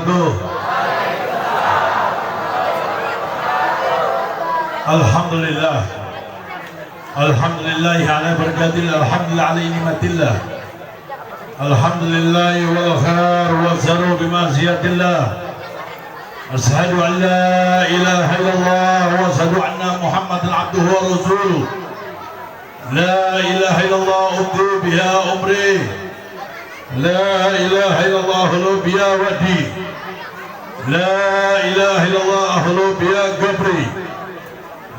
wabarakatuh. Alhamdulillah. Alhamdulillah ala barakatillah. Alhamdulillah ala ni'matillah. Alhamdulillah wal khair wa zaru bimaziyatillah. Asyhadu an la ilaha illallah wa asyhadu anna Muhammadan abduhu wa rasuluh. La ilaha illallah ubdi biha umri. La ilaha illallah ahlu biha wadi. La ilaha illallah ahlu biha gabri.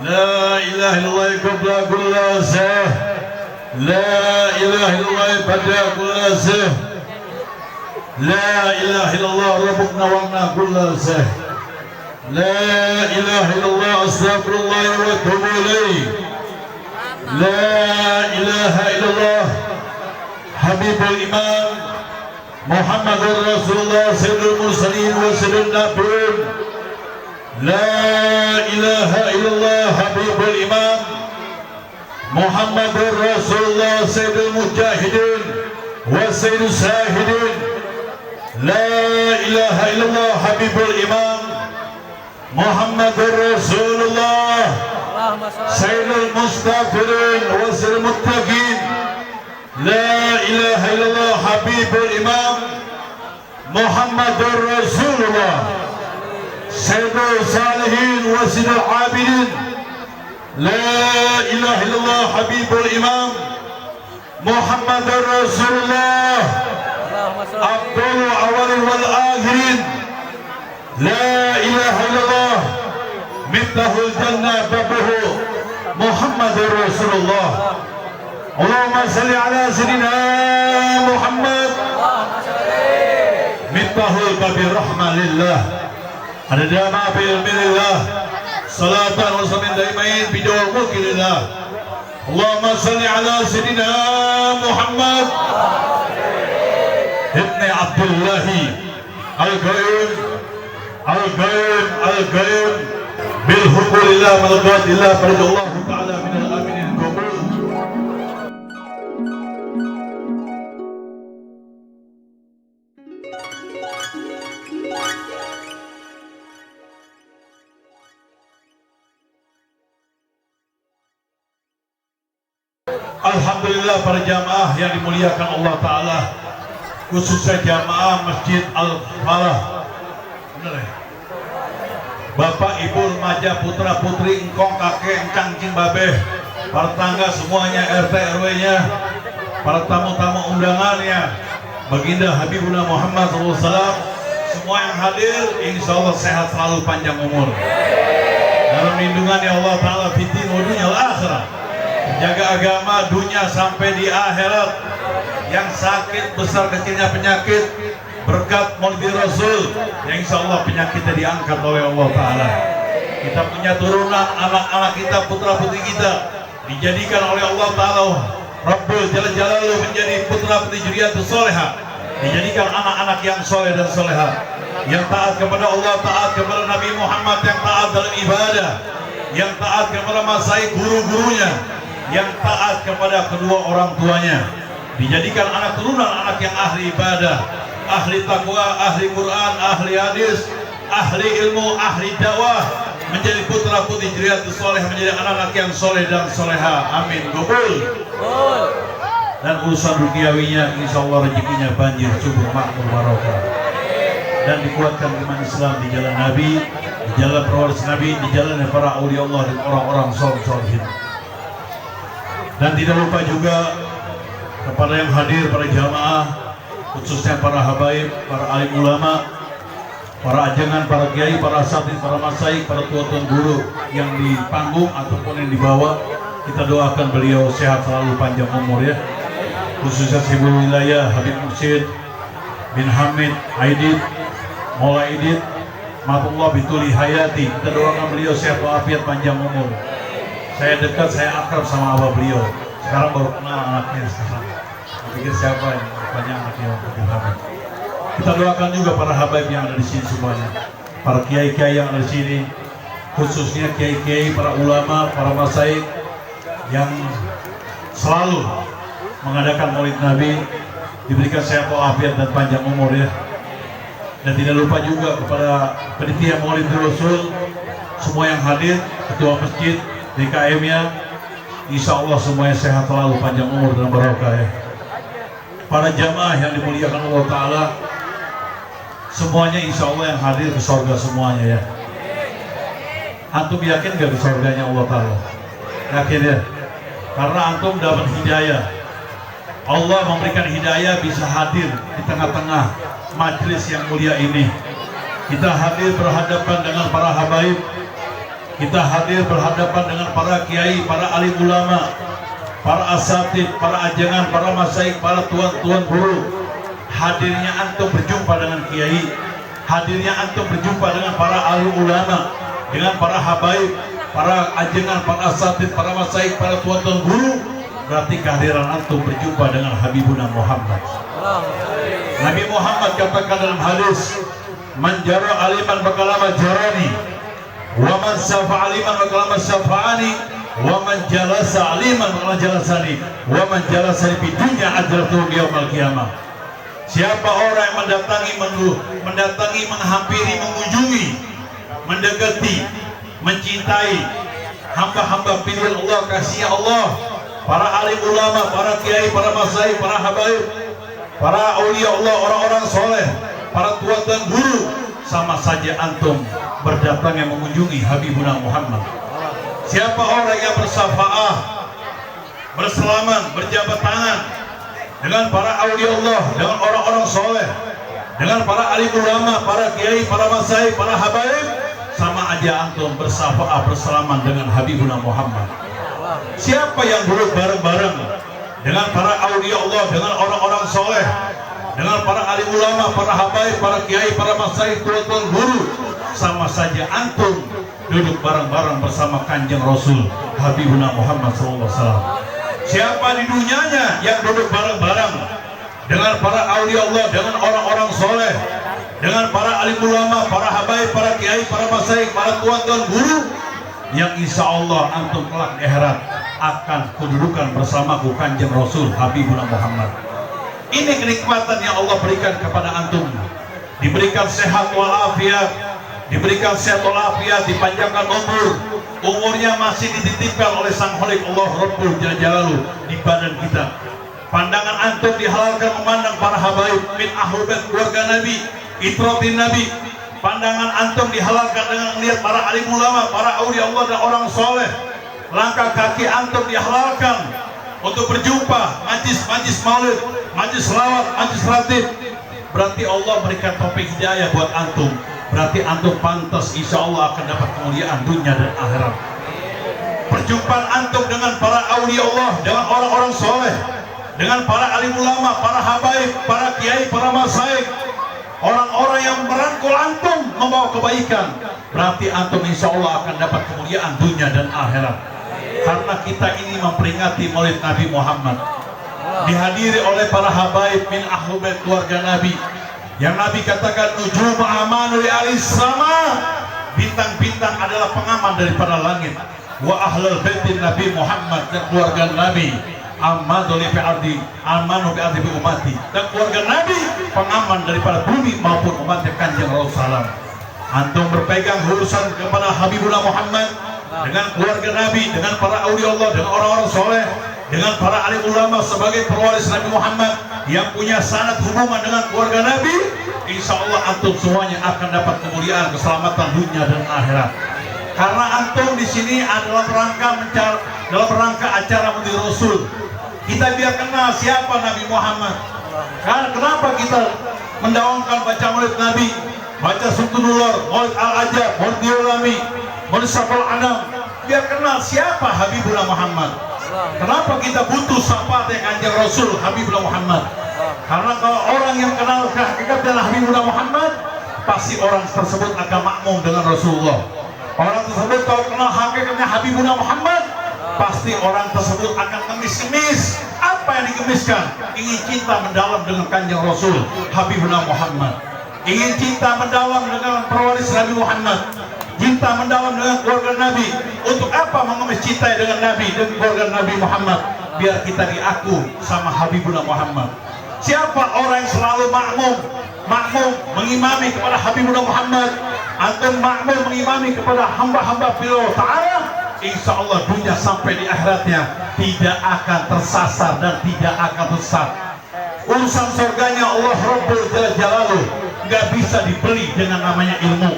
La ilaha illallah qabla kulla sah. La ilaha illallah bada kulla sah. La ilaha illallah rabbuna wa kulla sah. La ilaha illallah astaghfirullah wa atubu ilaih. La ilaha illallah habibul imam Muhammadur Rasulullah sayyidul mursalin wa sayyidul nabiyin. La ilaha illallah habibul imam Muhammadur Rasulullah sayyidul mujahidin wa sayyidul sahidin. La ilaha illallah habibul imam Muhammadur Rasulullah sayyidul mustaghfirin wa sayyidul muttaqin. La ilaha illallah habibul imam Muhammadur Rasulullah sayyidul salihin wa sayyidul abidin. La ilaha illallah habibul imam Muhammadur Rasulullah abdul awalin wal akhirin. La ilaha illallah miftahul jannah babuhu Muhammadur Rasulullah. Allahumma salli ala sayyidina Muhammad miftahul babi rahmanillah adada ma fi ilmillah salatan wa samin daimain bidawal mulkilillah. Allahumma salli ala sayyidina Muhammad ibn Abdullahi al-Qayyum al-Qayyum al-Qayyum bil hukulillah malakatillah farjallahu ta'ala minal aminin qabul. Alhamdulillah para jamaah yang dimuliakan Allah Ta'ala, khususnya jamaah Masjid Al-Falah. Benar ya? Bapak, Ibu, remaja, putra, putri, engkong, kakek, engkang, cing, babeh, para tangga semuanya, RT, RW-nya, para tamu-tamu undangannya, Baginda Habibuna Muhammad SAW, semua yang hadir, insya Allah sehat selalu, panjang umur. Dalam lindungan ya Allah Ta'ala, fitin wa dunya al-akhirah. Jaga agama dunia sampai di akhirat. Yang sakit besar kecilnya penyakit berkat maulid Rasul, yang insya Allah penyakitnya diangkat oleh Allah Ta'ala. Kita punya turunan, anak-anak kita, putra putri kita dijadikan oleh Allah Ta'ala Rabbul Jalal Jalaluh menjadi putra putri juriyatus solehah, dijadikan anak-anak yang soleh dan solehah, yang taat kepada Allah, taat kepada Nabi Muhammad, yang taat dalam ibadah, yang taat kepada masai guru-gurunya, yang taat kepada kedua orang tuanya, dijadikan anak turunan, anak yang ahli ibadah, ahli takwa, ahli Quran, ahli hadis, ahli ilmu, ahli dakwah, menjadi putra putri juriyatus soleh, menjadi anak-anak yang soleh dan soleha. Amin. Gobul. Dan urusan dukiawinya insya Allah rezekinya banjir, subur, makmur, barokah, dan dikuatkan iman Islam di jalan Nabi, di jalan pewaris Nabi, di jalan para aulia Allah dan orang-orang soleh-solehin. Dan tidak lupa juga kepada yang hadir, para jamaah, khususnya para habaib, para alim ulama, para ajangan, para kiai, para asatidz, para masyayikh, para tua-tua guru yang di panggung ataupun yang dibawa, kita doakan beliau sehat selalu, panjang umur ya. Khususnya Sibul Wilayah Habib Mursyid bin Hamid Aidid Mola Aidid Matullah Bituli Hayati, kita doakan beliau sehat walafiat, panjang umur. Saya dekat, saya akrab sama abah beliau. Sekarang baru kenal anaknya sekarang. Pikir siapa yang banyak anaknya Habib Hamid. Kita doakan juga para habaib yang ada di sini semuanya, para kiai-kiai yang ada di sini, khususnya kiai-kiai, para ulama, para masyayikh yang selalu mengadakan maulid Nabi, diberikan sehat walafiat dan panjang umur ya. Dan tidak lupa juga kepada panitia Maulid Rasul, semua yang hadir, ketua masjid, DKM-nya, insya Allah semuanya sehat selalu, panjang umur dan barokah ya. Para jamaah yang dimuliakan Allah Ta'ala, semuanya insya Allah yang hadir ke surga semuanya ya. Antum yakin gak ke surganya Allah Ta'ala? Yakin ya? Karena antum dapat hidayah. Allah memberikan hidayah bisa hadir di tengah-tengah majelis yang mulia ini. Kita hadir berhadapan dengan para habaib, kita hadir berhadapan dengan para kiai, para alim ulama, para asatid, para ajangan, para masyayikh, para tuan-tuan guru. Hadirnya antum berjumpa dengan kiai, hadirnya antum berjumpa dengan para alim ulama, dengan para habaib, para ajangan, para asatid, para masyayikh, para tuan-tuan guru. Berarti kehadiran antum berjumpa dengan Habibuna Muhammad. Nabi Muhammad katakan dalam hadis, "Man jara aliman bakalama jarani, wa man syafa'a aliman bakalama syafa'ani, wa man jalasa aliman bakalama jalasani, wa man jalasani fi dunya ajratuhu yaumil qiyamah." Siapa orang yang mendatangi, menghampiri, mengunjungi, mendekati, mencintai hamba-hamba pilihan Allah, kasih Allah, para alim ulama, para kiai, para masyayikh, para habaib, para aulia Allah, orang-orang soleh, para tuan dan guru, sama saja antum berdatang yang mengunjungi Habibuna Muhammad. Siapa orang yang bersyafaah, berselaman, berjabat tangan dengan para aulia Allah, dengan orang-orang soleh, dengan para alim ulama, para kiai, para masyayikh, para habaib, sama aja antum bersyafaah, berselaman dengan Habibuna Muhammad. Siapa yang duduk bareng-bareng dengan para aulia Allah, dengan orang-orang soleh, dengan para alim ulama, para habaib, para kiai, para masyayikh, tuan-tuan guru, sama saja antum duduk bareng-bareng bersama Kanjeng Rasul Habibuna Muhammad SAW. Siapa di dunianya yang duduk bareng-bareng dengan para aulia Allah, dengan orang-orang soleh, dengan para alim ulama, para habaib, para kiai, para masyayikh, para tuan-tuan guru, yang insya Allah antum kelak di akhirat akan kedudukan bersamaku Kanjeng Rasul Habibuna Muhammad. Ini kenikmatan yang Allah berikan kepada antum. Diberikan sehat walafiat, diberikan sehat walafiat, dipanjangkan umurnya masih dititipkan oleh Sang Khalik Allah Rabbul Jalaluhu di badan kita. Pandangan antum dihalalkan memandang para habaib min ahlul bait keluarga Nabi, itratin Nabi. Pandangan antum dihalalkan dengan melihat para alim ulama, para aulia Allah dan orang soleh. Langkah kaki antum dihalalkan untuk berjumpa majlis maulid, majlis selawat, majlis ratib. Berarti Allah berikan topik hidayah buat antum. Berarti antum pantas insya Allah akan dapat kemuliaan dunia dan akhirat. Perjumpaan antum dengan para aulia Allah, dengan orang-orang soleh, dengan para alim ulama, para habaib, para kiai, para masyayikh, orang-orang yang merangkul antum membawa kebaikan, berarti antum insya Allah akan dapat kemuliaan dunia dan akhirat. Karena kita ini memperingati Maulid Nabi Muhammad, dihadiri oleh para habaib min ahlul bait keluarga Nabi, yang Nabi katakan nujum amanu li alis sama, bintang-bintang adalah pengaman daripada langit. Wa ahlul baitin Nabi Muhammad, dan keluarga Nabi amanu bi ardi bi ummati, dan keluarga Nabi pengaman daripada bumi maupun umat Kanjeng Rasulullah. Antum berpegang urusan kepada Habibuna Muhammad, dengan keluarga Nabi, dengan para aulia Allah, dengan orang-orang soleh, dengan para alim ulama sebagai pewaris Nabi Muhammad yang punya sanad hubungan dengan keluarga Nabi, insya Allah antum semuanya akan dapat kemuliaan, keselamatan dunia dan akhirat. Karena antum di sini adalah dalam rangka acara Maulid Rasul. Kita biar kenal siapa Nabi Muhammad. Karena kenapa kita mendakwahkan baca Maulid Nabi, baca Suntunullah, Maulid Al-Ajab, Maulid Diulami, Maulid Syafal Anam, biar kenal siapa Habibuna Muhammad. Kenapa kita butuh syafaat Kanjeng Rasul Habibuna Muhammad? Karena kalau orang yang kenal hakikat dan Habibuna Muhammad, pasti orang tersebut akan makmum dengan Rasulullah. Orang tersebut kalau kenal hakikatnya Habibuna Muhammad, pasti orang tersebut akan ngemis-ngemis. Apa yang dikemiskan? Ingin cinta mendalam dengan Kanjeng Rasul Habibuna Muhammad, ingin cinta mendalam dengan pewaris Nabi Muhammad, cinta mendalam dengan keluarga Nabi. Untuk apa mengemis cinta dengan Nabi dan keluarga Nabi Muhammad? Biar kita diaku sama Habibuna Muhammad. Siapa orang yang selalu makmum makmum mengimami kepada Habibuna Muhammad, antum makmum mengimami kepada hamba-hamba Allah Ta'ala, insya Allah dunia sampai di akhiratnya tidak akan tersasar dan tidak akan tersesat. Urusan surganya Allah Rabbul Jalaluh nggak bisa dibeli dengan namanya ilmu.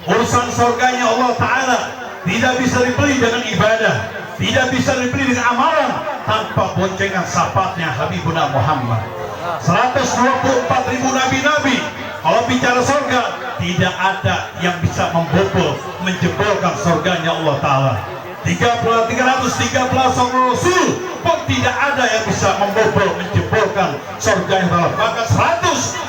Urusan surganya Allah Ta'ala tidak bisa dibeli dengan ibadah, tidak bisa dibeli dengan amalan tanpa boncengan syafaatnya Habibuna Muhammad. 124.000 nabi-nabi. Kalau bicara surga, tidak ada yang bisa membobol, menjebolkan surganya Allah Ta'ala. 313 orang Rasul pun tidak ada yang bisa membobol, menjebolkan surganya Allah. Bahkan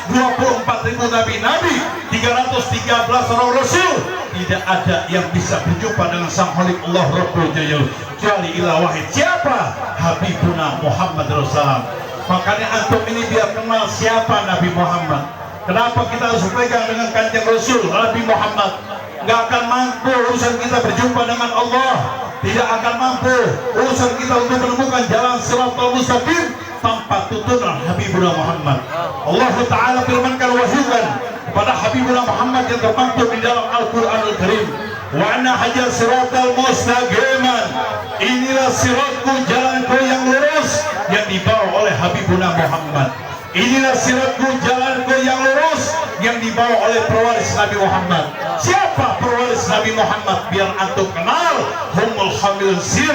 124.000 nabi-nabi, 313 orang Rasul, tidak ada yang bisa berjumpa dengan Sang Khalik Allah Rabbul Jalal kecuali ilah wahid. Siapa? Habibuna Muhammad Rasulullah. Makanya antum ini biar kenal siapa Nabi Muhammad. Kenapa kita harus pegang dengan kanjeng Rasul Nabi Muhammad? Nggak akan mampu urusan kita berjumpa dengan Allah, tidak akan mampu urusan kita untuk menemukan jalan Shiratal Mustaqim tanpa tuntunan Habibuna Muhammad. Allah Ta'ala firmankan, wahyukan kepada Habibuna Muhammad yang termaktub di dalam Al-Quranul Karim, wa anna hajar siratal mustaqiman, inilah siratku, jalanku yang lurus yang dibawa oleh Habibuna Muhammad. Inilah siratku, jalanku yang lurus yang dibawa oleh pewaris Nabi Muhammad. Siapa pewaris Nabi Muhammad? Biar antum kenal, humul hamil sir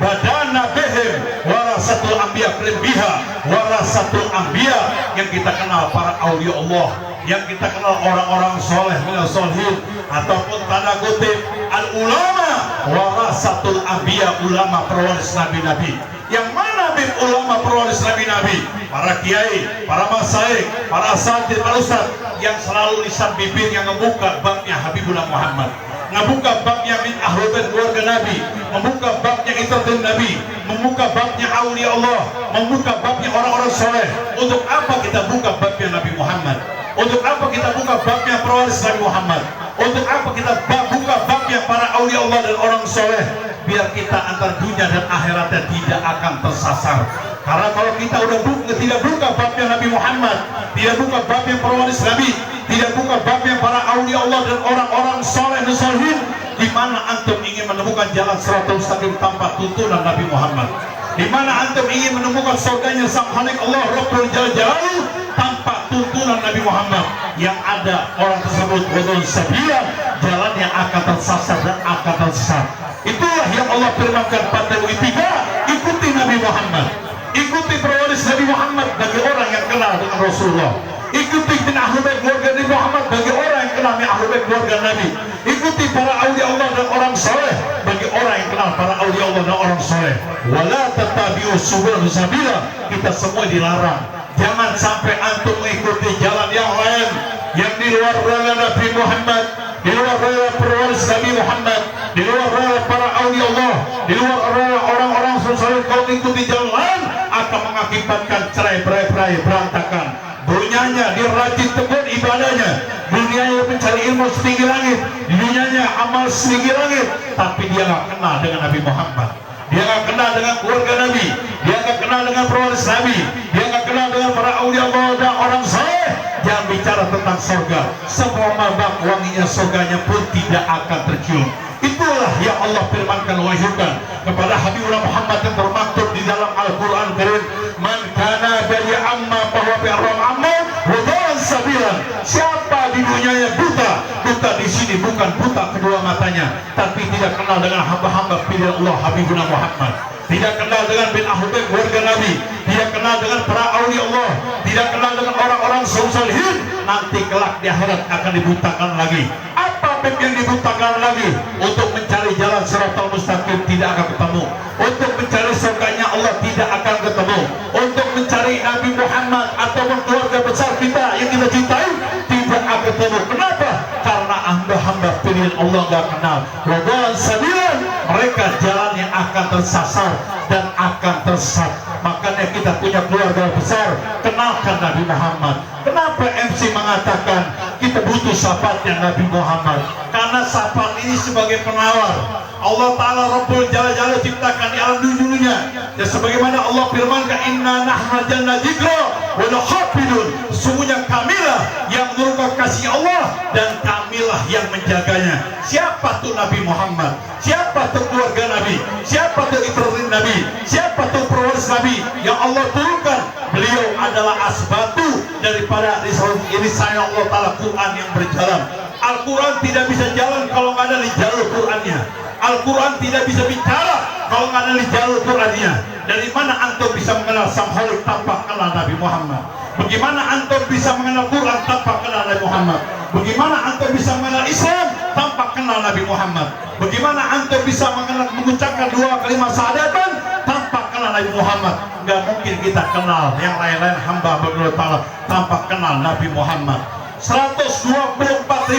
badana behim warasatul anbiya biha warasatul anbiya, yang kita kenal para aulia Allah, yang kita kenal orang-orang soleh minal solihin, ataupun tanda kutip al ulama warasatul anbiya, ulama pewaris nabi-nabi. Yang mana bin ulama pewaris nabi-nabi? Para kiai, para masyayikh, para asatidz, para ustaz yang selalu lisan bibir yang membuka babnya Habibuna Muhammad, membuka babnya min ahlul bait keluarga Nabi, membuka babnya itratul Nabi, membuka babnya aulia Allah, membuka babnya orang-orang soleh. Untuk apa kita buka babnya Nabi Muhammad? Untuk apa kita buka babnya pewaris Nabi Muhammad? Untuk apa kita buka babnya para aulia Allah dan orang soleh? Biar kita antar dunia dan akhiratnya tidak akan tersasar. Karena kalau kita udah tidak buka babnya Nabi Muhammad, tidak buka babnya pewaris Nabi, tidak buka babnya para aulia Allah dan orang-orang soleh dan solihin, di mana antum ingin menemukan jalan Shiratal Mustaqim tanpa tuntunan Nabi Muhammad? Di mana antum ingin menemukan surganya Sang Khalik Allah Rabbul Jalal tanpa tuntunan Nabi Muhammad? Yang ada orang tersebut wadul sabila, jalan yang akan tersasar dan akan tersesat. Itulah yang Allah firmankan pada tiga, ikuti Nabi Muhammad, ikuti pewaris Nabi Muhammad bagi orang yang kenal dengan Rasulullah, ikuti bin ahlul bait keluarga Nabi Muhammad bagi orang yang kenal min ahlul bait keluarga Nabi, ikuti para aulia Allah dan orang soleh bagi orang yang kenal para aulia Allah dan orang soleh. Wala tattabi'u subul sabila, kita semua dilarang. Jangan sampai antum mengikuti jalan yang lain yang di luar rela Nabi Muhammad, di luar rela pewaris Nabi Muhammad, di luar rela para aulia Allah, di luar rela orang-orang soleh. Kalau mengikuti jalan lain akan mengakibatkan cerai berai berantakan. Dunianya dia rajin tekun ibadahnya, dunianya mencari ilmu setinggi langit, dunianya amal setinggi langit, tapi dia nggak kenal dengan Nabi Muhammad, dia nggak kenal dengan keluarga Nabi, dia nggak kenal dengan pewaris Nabi, dia nggak kenal dengan para aulia Allah dan orang saleh. Jangan bicara tentang surga, semua mabak wanginya surganya pun tidak akan tercium. Itulah yang Allah firmankan, wahyukan kepada Habibuna Muhammad yang termaktub di dalam Al-Quran Karim, man kana dari amma bahwa bi'arram amma wadan sabilan. Siapa di dunianya buta di sini bukan buta kedua matanya, tapi tidak kenal dengan hamba-hamba pilihan Allah Habibuna Muhammad, tidak kenal dengan bin ahlul bait keluarga Nabi, tidak kenal dengan para aulia Allah, tidak kenal dengan orang-orang salihin, nanti kelak di akhirat akan dibutakan lagi. Apa yang dibutakan lagi? Untuk mencari jalan Shiratal Mustaqim tidak akan ketemu, untuk mencari surganya Allah tidak akan ketemu, untuk mencari Nabi Muhammad ataupun keluarga besar kita yang kita cintai tidak akan ketemu. Kenapa? Karena hamba-hamba pilihan Allah gak kenal wadan sabilan, mereka jalan yang akan tersasar dan akan tersesat. Makanya kita punya keluarga besar, kenalkan Nabi Muhammad. Kenapa MC mengatakan kita butuh syafaatnya Nabi Muhammad? Karena syafaat ini sebagai penawar. Allah Ta'ala Rabbul Jalal ciptakan di alam dunia, dan sebagaimana Allah firmankan, inna nahnu nazzalna dzikra wa hafidun. Sesungguhnya kamilah yang menurunkan kasih Allah dan kamilah yang menjaganya. Siapa tuh Nabi Muhammad? Siapa tuh keluarga Nabi? Siapa tuh ibrahim Nabi? Siapa tuh pewaris Nabi yang Allah turunkan? Beliau adalah asbatu daripada ini saya Allah Ta'ala Quran yang berjalan. Al-Quran tidak bisa jalan kalau nggak ada di jalur Qurannya. Al-Quran tidak bisa bicara kalau nggak ada di jalur Qurannya. Dari mana antum bisa mengenal Sang Khalik tanpa kenal Nabi Muhammad? Bagaimana antum bisa mengenal Quran tanpa kenal Nabi Muhammad? Bagaimana antum bisa mengenal Islam tanpa kenal Nabi Muhammad? Bagaimana antum bisa mengucapkan dua kalimat syahadatan tanpa kenal Nabi Muhammad? Nggak mungkin kita kenal yang lain-lain hamba Allah Ta'ala tanpa kenal Nabi Muhammad. 124.000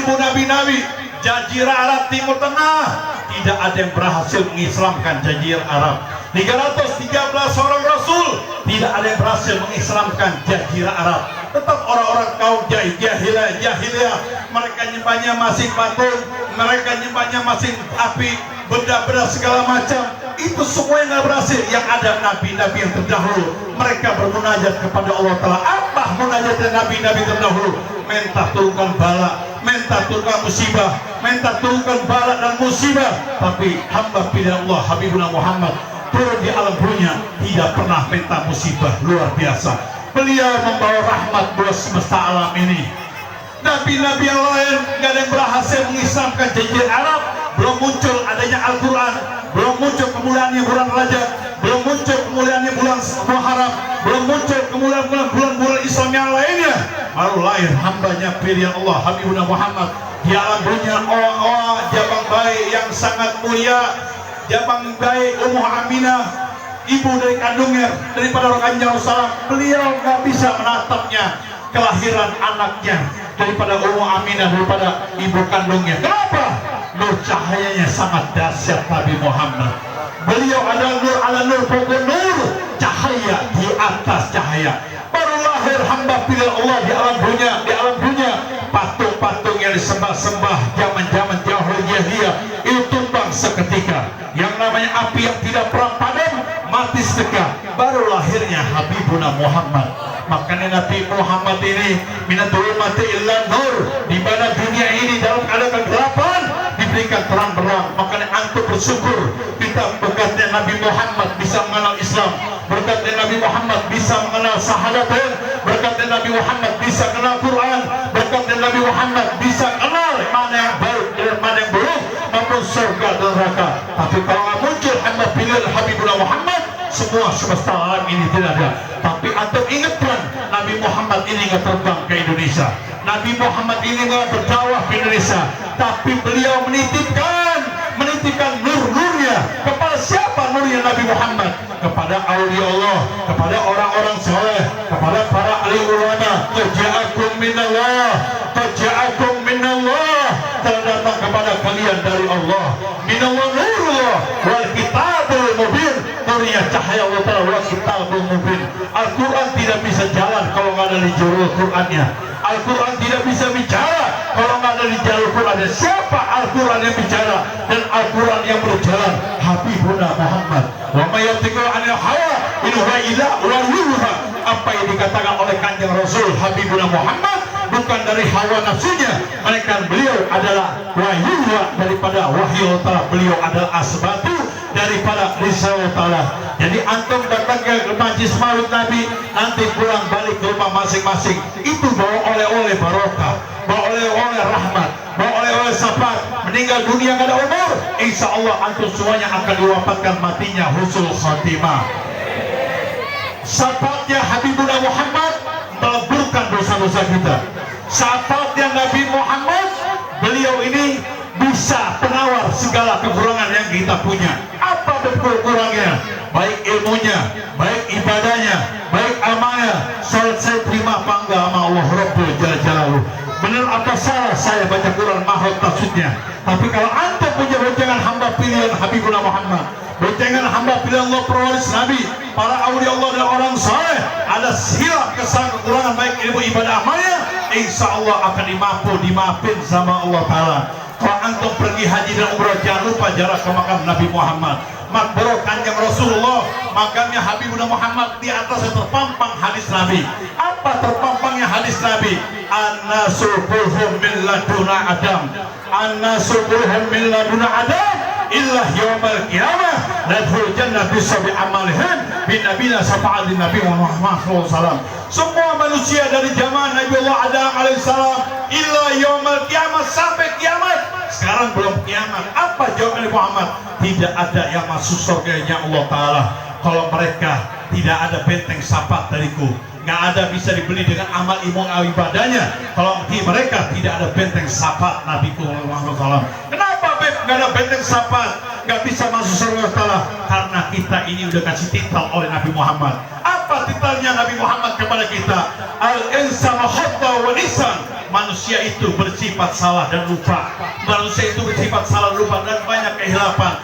nabi-nabi Jazirah Arab Timur Tengah, tidak ada yang berhasil mengislamkan Jazirah Arab. 313 orang Rasul, tidak ada yang berhasil mengislamkan Jazirah Arab. Tetap orang-orang kaum jahiliyah, mereka nyembahnya masing patung, mereka nyembahnya masing api, benda-benda segala macam. Itu semua yang nggak berhasil. Yang ada nabi-nabi yang terdahulu, mereka bermunajat kepada Allah Ta'ala. Apa munajat nabi-nabi terdahulu? Minta turunkan bala, minta turunkan musibah, minta turunkan bala dan musibah. Tapi hamba pilihan Allah Habibuna Muhammad turun di alam dunia tidak pernah minta musibah, luar biasa. Beliau membawa rahmat buat semesta alam ini. Nabi-nabi yang lain nggak ada yang berhasil mengislamkan Jazirah Arab. Belum muncul adanya Al-Quran, belum muncul kemuliaannya bulan Rajab, belum muncul kemuliaannya bulan Muharram, belum muncul kemuliaan bulan-bulan Islam yang lainnya. Baru lahir hambanya pilihan Allah Habibuna Muhammad di alam dunia. Jabang bayi yang sangat mulia, jabang bayi Ummu Aminah, ibu dari kandungnya daripada Rasulullah SAW. Beliau nggak bisa menatapnya kelahiran anaknya daripada Ummu Aminah, daripada ibu kandungnya. Kenapa? Nur cahayanya sangat dahsyat Nabi Muhammad. Beliau adalah nur ala nur, pokok nur, cahaya di atas cahaya. Baru lahir hamba pilihan Allah di alam dunia. Patung-patung yang disembah-sembah zaman-zaman jahiliyah itu tumbang seketika. Yang namanya api yang tidak pernah padam mati sedekah. Baru lahirnya Habibuna Muhammad. Makanya Nabi Muhammad ini minatul mati illa nur, di mana dunia ini dalam keadaan kegelapan diberikan terang berang. Makanya antum bersyukur kita berkatnya Nabi Muhammad bisa mengenal Islam, berkatnya Nabi Muhammad bisa mengenal sahadatain, berkatnya Nabi Muhammad bisa kenal Quran, berkatnya Nabi Muhammad bisa kenal mana yang baik dan mana yang buruk, maupun surga dan neraka. Tapi kalau muncul hamba pilihan Habibullah Muhammad, semua semesta alam ini tidak ada. Tapi antum ingatkan, Nabi Muhammad ini nggak terbang ke Indonesia, Nabi Muhammad ini nggak berdakwah ke Indonesia, tapi beliau menitipkan nur-nurnya kepada siapa? Nurnya Nabi Muhammad kepada aulia Allah, kepada orang-orang soleh, kepada para ahli ulama. Taja'akum minallah, telah datang kepada kalian dari Allah. Minallah nurullah wal kitabul mubin, nurnya cahaya Allah Ta'ala wal kitabul mubin. Al-Quran tidak bisa jalan kalau nggak ada di jalur Qurannya. Al-Quran tidak bisa bicara kalau nggak ada di jalur Qurannya. Siapa Al-Quran yang bicara dan Al-Quran yang berjalan? Habibuna Muhammad. Wa may yantiqu 'anil hawa in huwa illa wahyuha. Apa yang dikatakan oleh Kanjeng Rasul Habibuna Muhammad bukan dari hawa nafsunya, melainkan beliau adalah wahyuha, daripada wahyu Allah. Beliau adalah asbatu daripada risalah Ta'ala. Jadi antum datang ke majlis maulid Nabi, nanti pulang balik ke rumah masing-masing, itu bawa oleh-oleh barokah, bawa oleh-oleh rahmat, bawa oleh-oleh syafaat. Meninggal dunia gak ada umur, insya Allah antum semuanya akan diwafatkan matinya husnul khatimah. Syafaatnya Habibullah Muhammad meleburkan dosa-dosa kita. Syafaatnya Nabi Muhammad, beliau ini bisa penawar segala kekurangan yang kita punya. Apa betul kurangnya? Baik ilmunya, baik ibadahnya, baik amalnya. Salat saya terima apa enggak sama Allah Rabbul Jalla Jalaluhu? Benar apa salah saya baca Quran mahal tafsirnya? Tapi kalau antum punya boncengan hamba pilihan Habibullah Muhammad, boncengan hamba pilihan Allah pewaris Nabi, para aulia Allah dan orang saleh, ada silap kesalahan kekurangan baik ilmu ibadah amalnya, insya Allah akan dimaafin sama Allah Ta'ala. Kalau antum pergi haji dan umrah, jangan lupa jarak ke makam Nabi Muhammad. Makbaro kanjeng Rasulullah, makamnya Habibuna Muhammad, di atas terpampang hadis Nabi. Apa terpampangnya hadis Nabi? An-nasu kulhum min laduna Adam, an-nasu kulhum min laduna Adam illah yawmal qiyamah nadhul jannah bisabi amalihim bin nabina syafa'atin Nabi Muhammad SAW. Semua manusia dari zaman Nabi Allah Adam alaihissalam illa yawmal qiyamah, sampai kiamat. Sekarang belum kiamat. Apa jawaban Nabi Muhammad? Tidak ada yang masuk surganya Allah Ta'ala kalau mereka tidak ada benteng syafaat dariku. Nggak ada bisa dibeli dengan amal ibadahnya kalau mereka tidak ada benteng syafaat Nabi Muhammad SAW. Kenapa nggak ada benteng syafaat, nggak bisa masuk surga Allah? Karena kita ini udah kasih titel oleh Nabi Muhammad. Apa titelnya Nabi Muhammad kepada kita? Al-insanu khata wa lisan. Manusia itu bersifat salah dan lupa. Manusia itu bersifat salah lupa dan banyak kehilapan,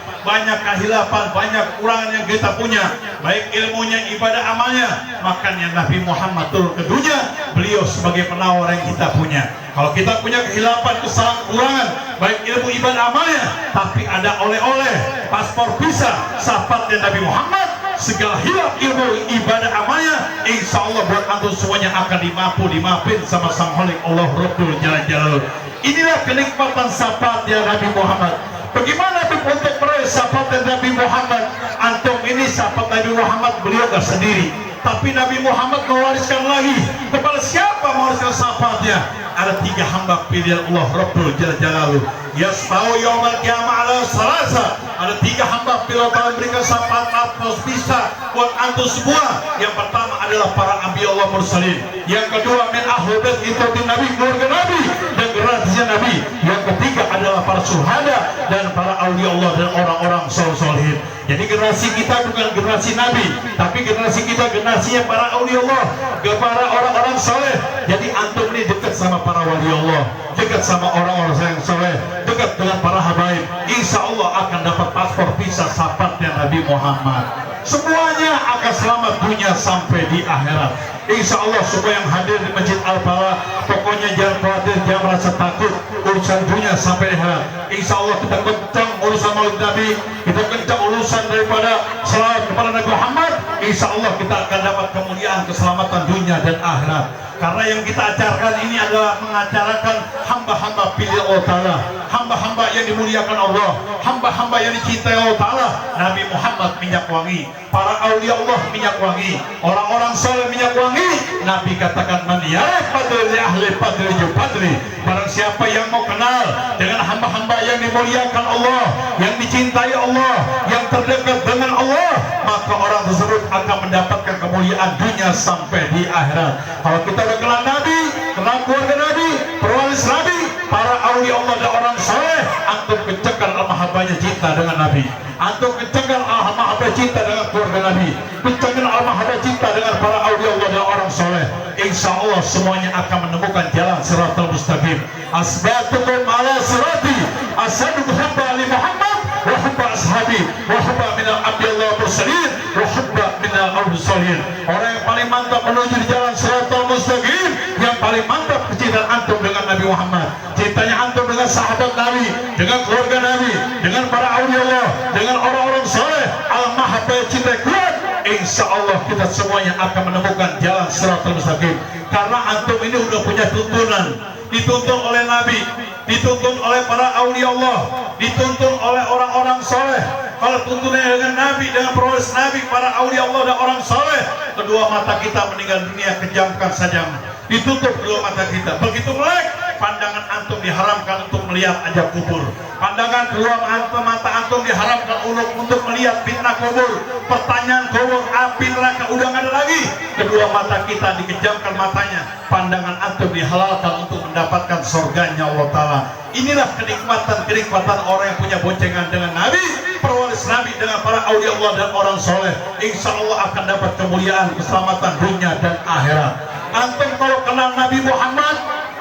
banyak kekurangan yang kita punya, baik ilmunya, ibadah amalnya. Makanya Nabi Muhammad turun ke dunia, beliau sebagai penawar yang kita punya. Kalau kita punya kehilapan, kesalahan, kekurangan, baik ilmu, ibadah amalnya, tapi ada oleh-oleh, paspor visa, syafaat dan Nabi Muhammad, segala hilaf ilmu ibadah amalnya, insya Allah buat antum semuanya akan dimaafin sama Sang Khalik Allah Rabbul Jalal. Inilah kenikmatan syafaat ya Nabi Muhammad. Bagaimana untuk meraih syafaat Nabi Muhammad? Antum ini syafaat Nabi Muhammad, beliau gak sendiri, tapi Nabi Muhammad mewariskan lagi kepada siapa mewariskan syafaatnya? Ada 3 hamba pilihan Allah Rabbul Jalal. Yasbau yaumal qiyamah ala salasa. Ada 3 hamba pilihan Allah berikan syafaat bisa buat antum semua. Yang pertama adalah para Nabi Allah Mursalin. Yang kedua min ahlul bait itu Nabi, keluarga Nabi dan generasinya Nabi. Yang ketiga adalah para syuhada dan para aulia Allah dan orang-orang solihin. Jadi generasi kita bukan generasi Nabi, tapi generasi kita generasinya para aulia Allah, para orang-orang soleh. Jadi antum ini dekat sama para wali Allah, dekat sama orang-orang yang soleh, dekat dengan para habaib. Insya Allah akan dapat paspor visa syafaatnya Nabi Muhammad. Semuanya akan selamat dunia sampai di akhirat. Insya Allah semua yang hadir di Masjid Al-Falah, pokoknya jangan khawatir, jangan merasa takut urusan dunia sampai di akhirat. Insya Allah kita kencang urusan Maulid Nabi, kita kencang urusan daripada salawat kepada Nabi Muhammad. Insya Allah kita akan dapat kemuliaan, keselamatan dunia dan akhirat. Karena yang kita acarkan ini adalah mengacarakan hamba-hamba pilih Allah Ta'ala, hamba-hamba yang dimuliakan Allah, hamba-hamba yang dicintai Allah Ta'ala. Nabi Muhammad minyak wangi, para aulia Allah minyak wangi, orang-orang soleh minyak wangi. Nabi katakan man yarif padri ahli padri jupadri. Barang siapa yang mau kenal dengan hamba-hamba yang dimuliakan Allah, yang dicintai Allah, yang terdekat dengan Allah, maka orang tersebut akan mendapatkan kemuliaan dunia sampai di akhirat. Kalau kita udah kenal Nabi, kenal keluarga Nabi, pewaris Nabi, para aulia Allah dan orang soleh, antum kencangkan al-mahabbahnya cinta dengan Nabi, antum kencangkan al-mahabbah cinta dengan keluarga Nabi, kencangkan al-mahabbah cinta dengan para aulia Allah dan orang soleh. Insya Allah semuanya akan menemukan jalan siratal mustaqim. Asbatukum ala sirati asadu hubba li Muhammad wa hubba ashabi wa hubba minal abdillah mursalin wa hubba minal awsalihin. Orang yang paling mantap menuju di jalan siratal mustaqim, yang paling mantap kecintaan antum dengan Nabi Muhammad, cintanya antum dengan sahabat Nabi, dengan keluarga Nabi, dengan para aulia Allah, dengan orang-orang soleh, al-mahabbah cinta kuat. Insya Allah kita semuanya akan menemukan jalan siratal mustaqim. Karena antum ini udah punya tuntunan, dituntun oleh Nabi, dituntun oleh para aulia Allah, dituntun oleh orang-orang soleh. Kalau tuntunannya dengan Nabi, dengan pewaris Nabi, para aulia Allah dan orang soleh, kedua mata kita meninggal dunia kejamkan saja, ditutup kedua mata kita. Begitu melek, pandangan antum diharamkan untuk melihat ajab kubur. Pandangan kedua mata antum diharamkan untuk melihat fitnah kubur, pertanyaan kubur, api neraka udah nggak ada lagi. Kedua mata kita dikejamkan matanya, pandangan antum dihalalkan untuk mendapatkan surganya Allah Ta'ala. Inilah kenikmatan orang yang punya boncengan dengan Nabi, pewaris Nabi, dengan para aulia Allah dan orang soleh. Insya Allah akan dapat kemuliaan, keselamatan dunia dan akhirat. Antum kalau kenal Nabi Muhammad,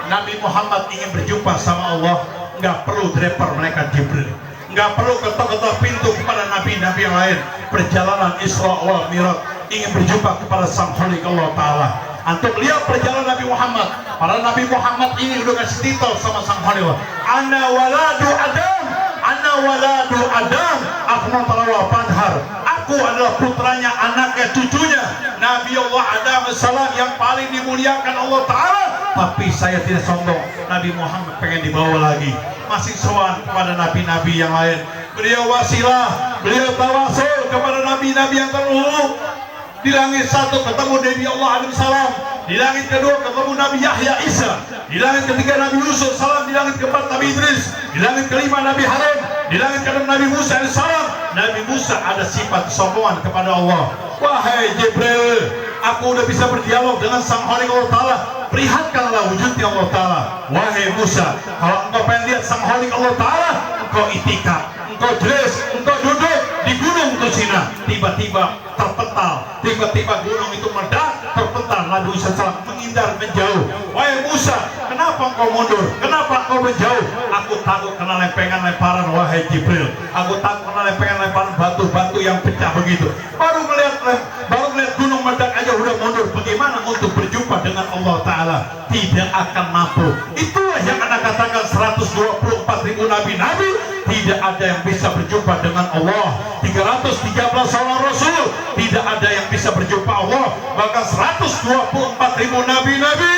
Nabi Muhammad ingin berjumpa sama Allah, nggak perlu driver mereka Jibril, nggak perlu ketok-ketok pintu kepada nabi-nabi yang lain. Perjalanan Isra wal Mi'raj, ingin berjumpa kepada Sang Khalik Allah Ta'ala. Antum lihat perjalanan Nabi Muhammad. Para Nabi Muhammad ini udah kasih titel sama sang Khalil. Ana waladu Adam, ana waladu Adam, akhna talawa panhar. Aku adalah putranya, anaknya, cucunya Nabi Allah Adam salam yang paling dimuliakan Allah Ta'ala. Tapi saya tidak sombong. Nabi Muhammad pengen dibawa lagi, masih sowan kepada nabi-nabi yang lain. Beliau wasilah, beliau tawasul kepada nabi-nabi yang terdahulu. Di langit satu ketemu Nabi Allah alaihi salam, di langit kedua ketemu Nabi Yahya Isa, di langit ketiga Nabi Yusuf salam, di langit keempat Nabi Idris, di langit kelima Nabi Harun, di langit keenam Nabi Musa alaihi salam. Nabi Musa ada sifat kesombongan kepada Allah. Wahai Jibril, aku udah bisa berdialog dengan sang Khalik Allah Ta'ala, perlihatkanlah wujudnya Allah Ta'ala. Wahai Musa, kalau engkau pengen lihat sang Khalik Allah Ta'ala, engkau itikaf, engkau jelas, engkau duduk di gunung Tursina. Tiba-tiba terpental, tiba-tiba gunung itu meledak, terpental. Nabi Musa SAW menghindar, menjauh. Wahai Musa, kenapa engkau mundur? Kenapa engkau menjauh? Aku takut kena lempengan lemparan. Wahai Jibril, aku takut kena lempengan lemparan batu-batu yang pecah begitu. Baru melihat gunung meledak aja udah mundur. Bagaimana untuk berjumpa dengan Allah Ta'ala? Tidak akan mampu. Itulah yang Anda katakan 124.000 nabi-nabi tidak ada yang bisa berjumpa dengan Allah. 313 orang Rasul tidak ada yang bisa berjumpa Allah. Bahkan 124.000 nabi-nabi,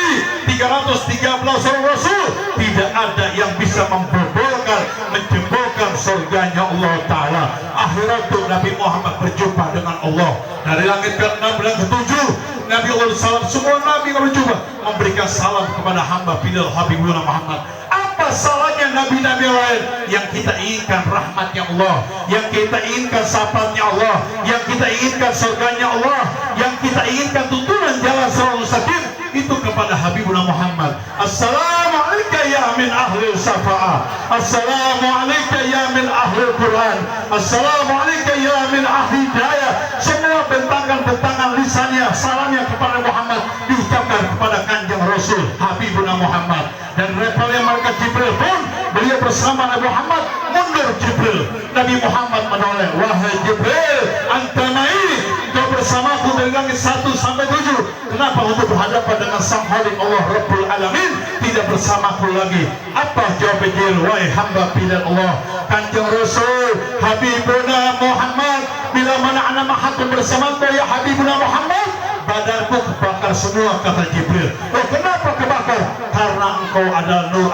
313 orang Rasul tidak ada yang bisa menjembolkan surganya Allah Ta'ala. Akhirat itu Nabi Muhammad berjumpa dengan Allah. Dari langit ke-6 dan ke-7 Nabi Allah SAW, semua Nabi yang berjumpa memberikan salam kepada hamba Fidel Habibullah Muhammad. Apa salahnya nabi-nabi lain? Yang kita inginkan rahmatnya Allah, yang kita inginkan syafaatnya Allah, yang kita inginkan surganya Allah, yang kita inginkan tuntunan jalan selalu mustaqim, itu kepada Habibullah Muhammad. Assalamualaikum ya min ahli syafa'ah, assalamualaikum ya min ahli Quran, assalamualaikum ya min ahli hidayah. Semua bentangan-bentangan lisannya, salamnya kepada Muhammad diucapkan kepada Kanjeng Rasul Habibullah Muhammad. Dan levelnya malaikat Jibril pun beliau bersama Nabi Muhammad mundur. Jibril, Nabi Muhammad menoleh, wahai Jibril, anta ma'i, kau bersamaku dari langit 1 sampai 7. Kenapa untuk berhadapan dengan sang Khalik Allah Rabbul Alamin tidak bersamaku lagi? Apa jawab Jibril? Wahai hamba pilihan Allah, Kanjeng Rasul Habibullah Muhammad, bila mana ana mahakum bersamaku ya Habibullah Muhammad, badanku kebakar semua, kata Jibril. Oh, kenapa kebakar? Karena engkau ada nur,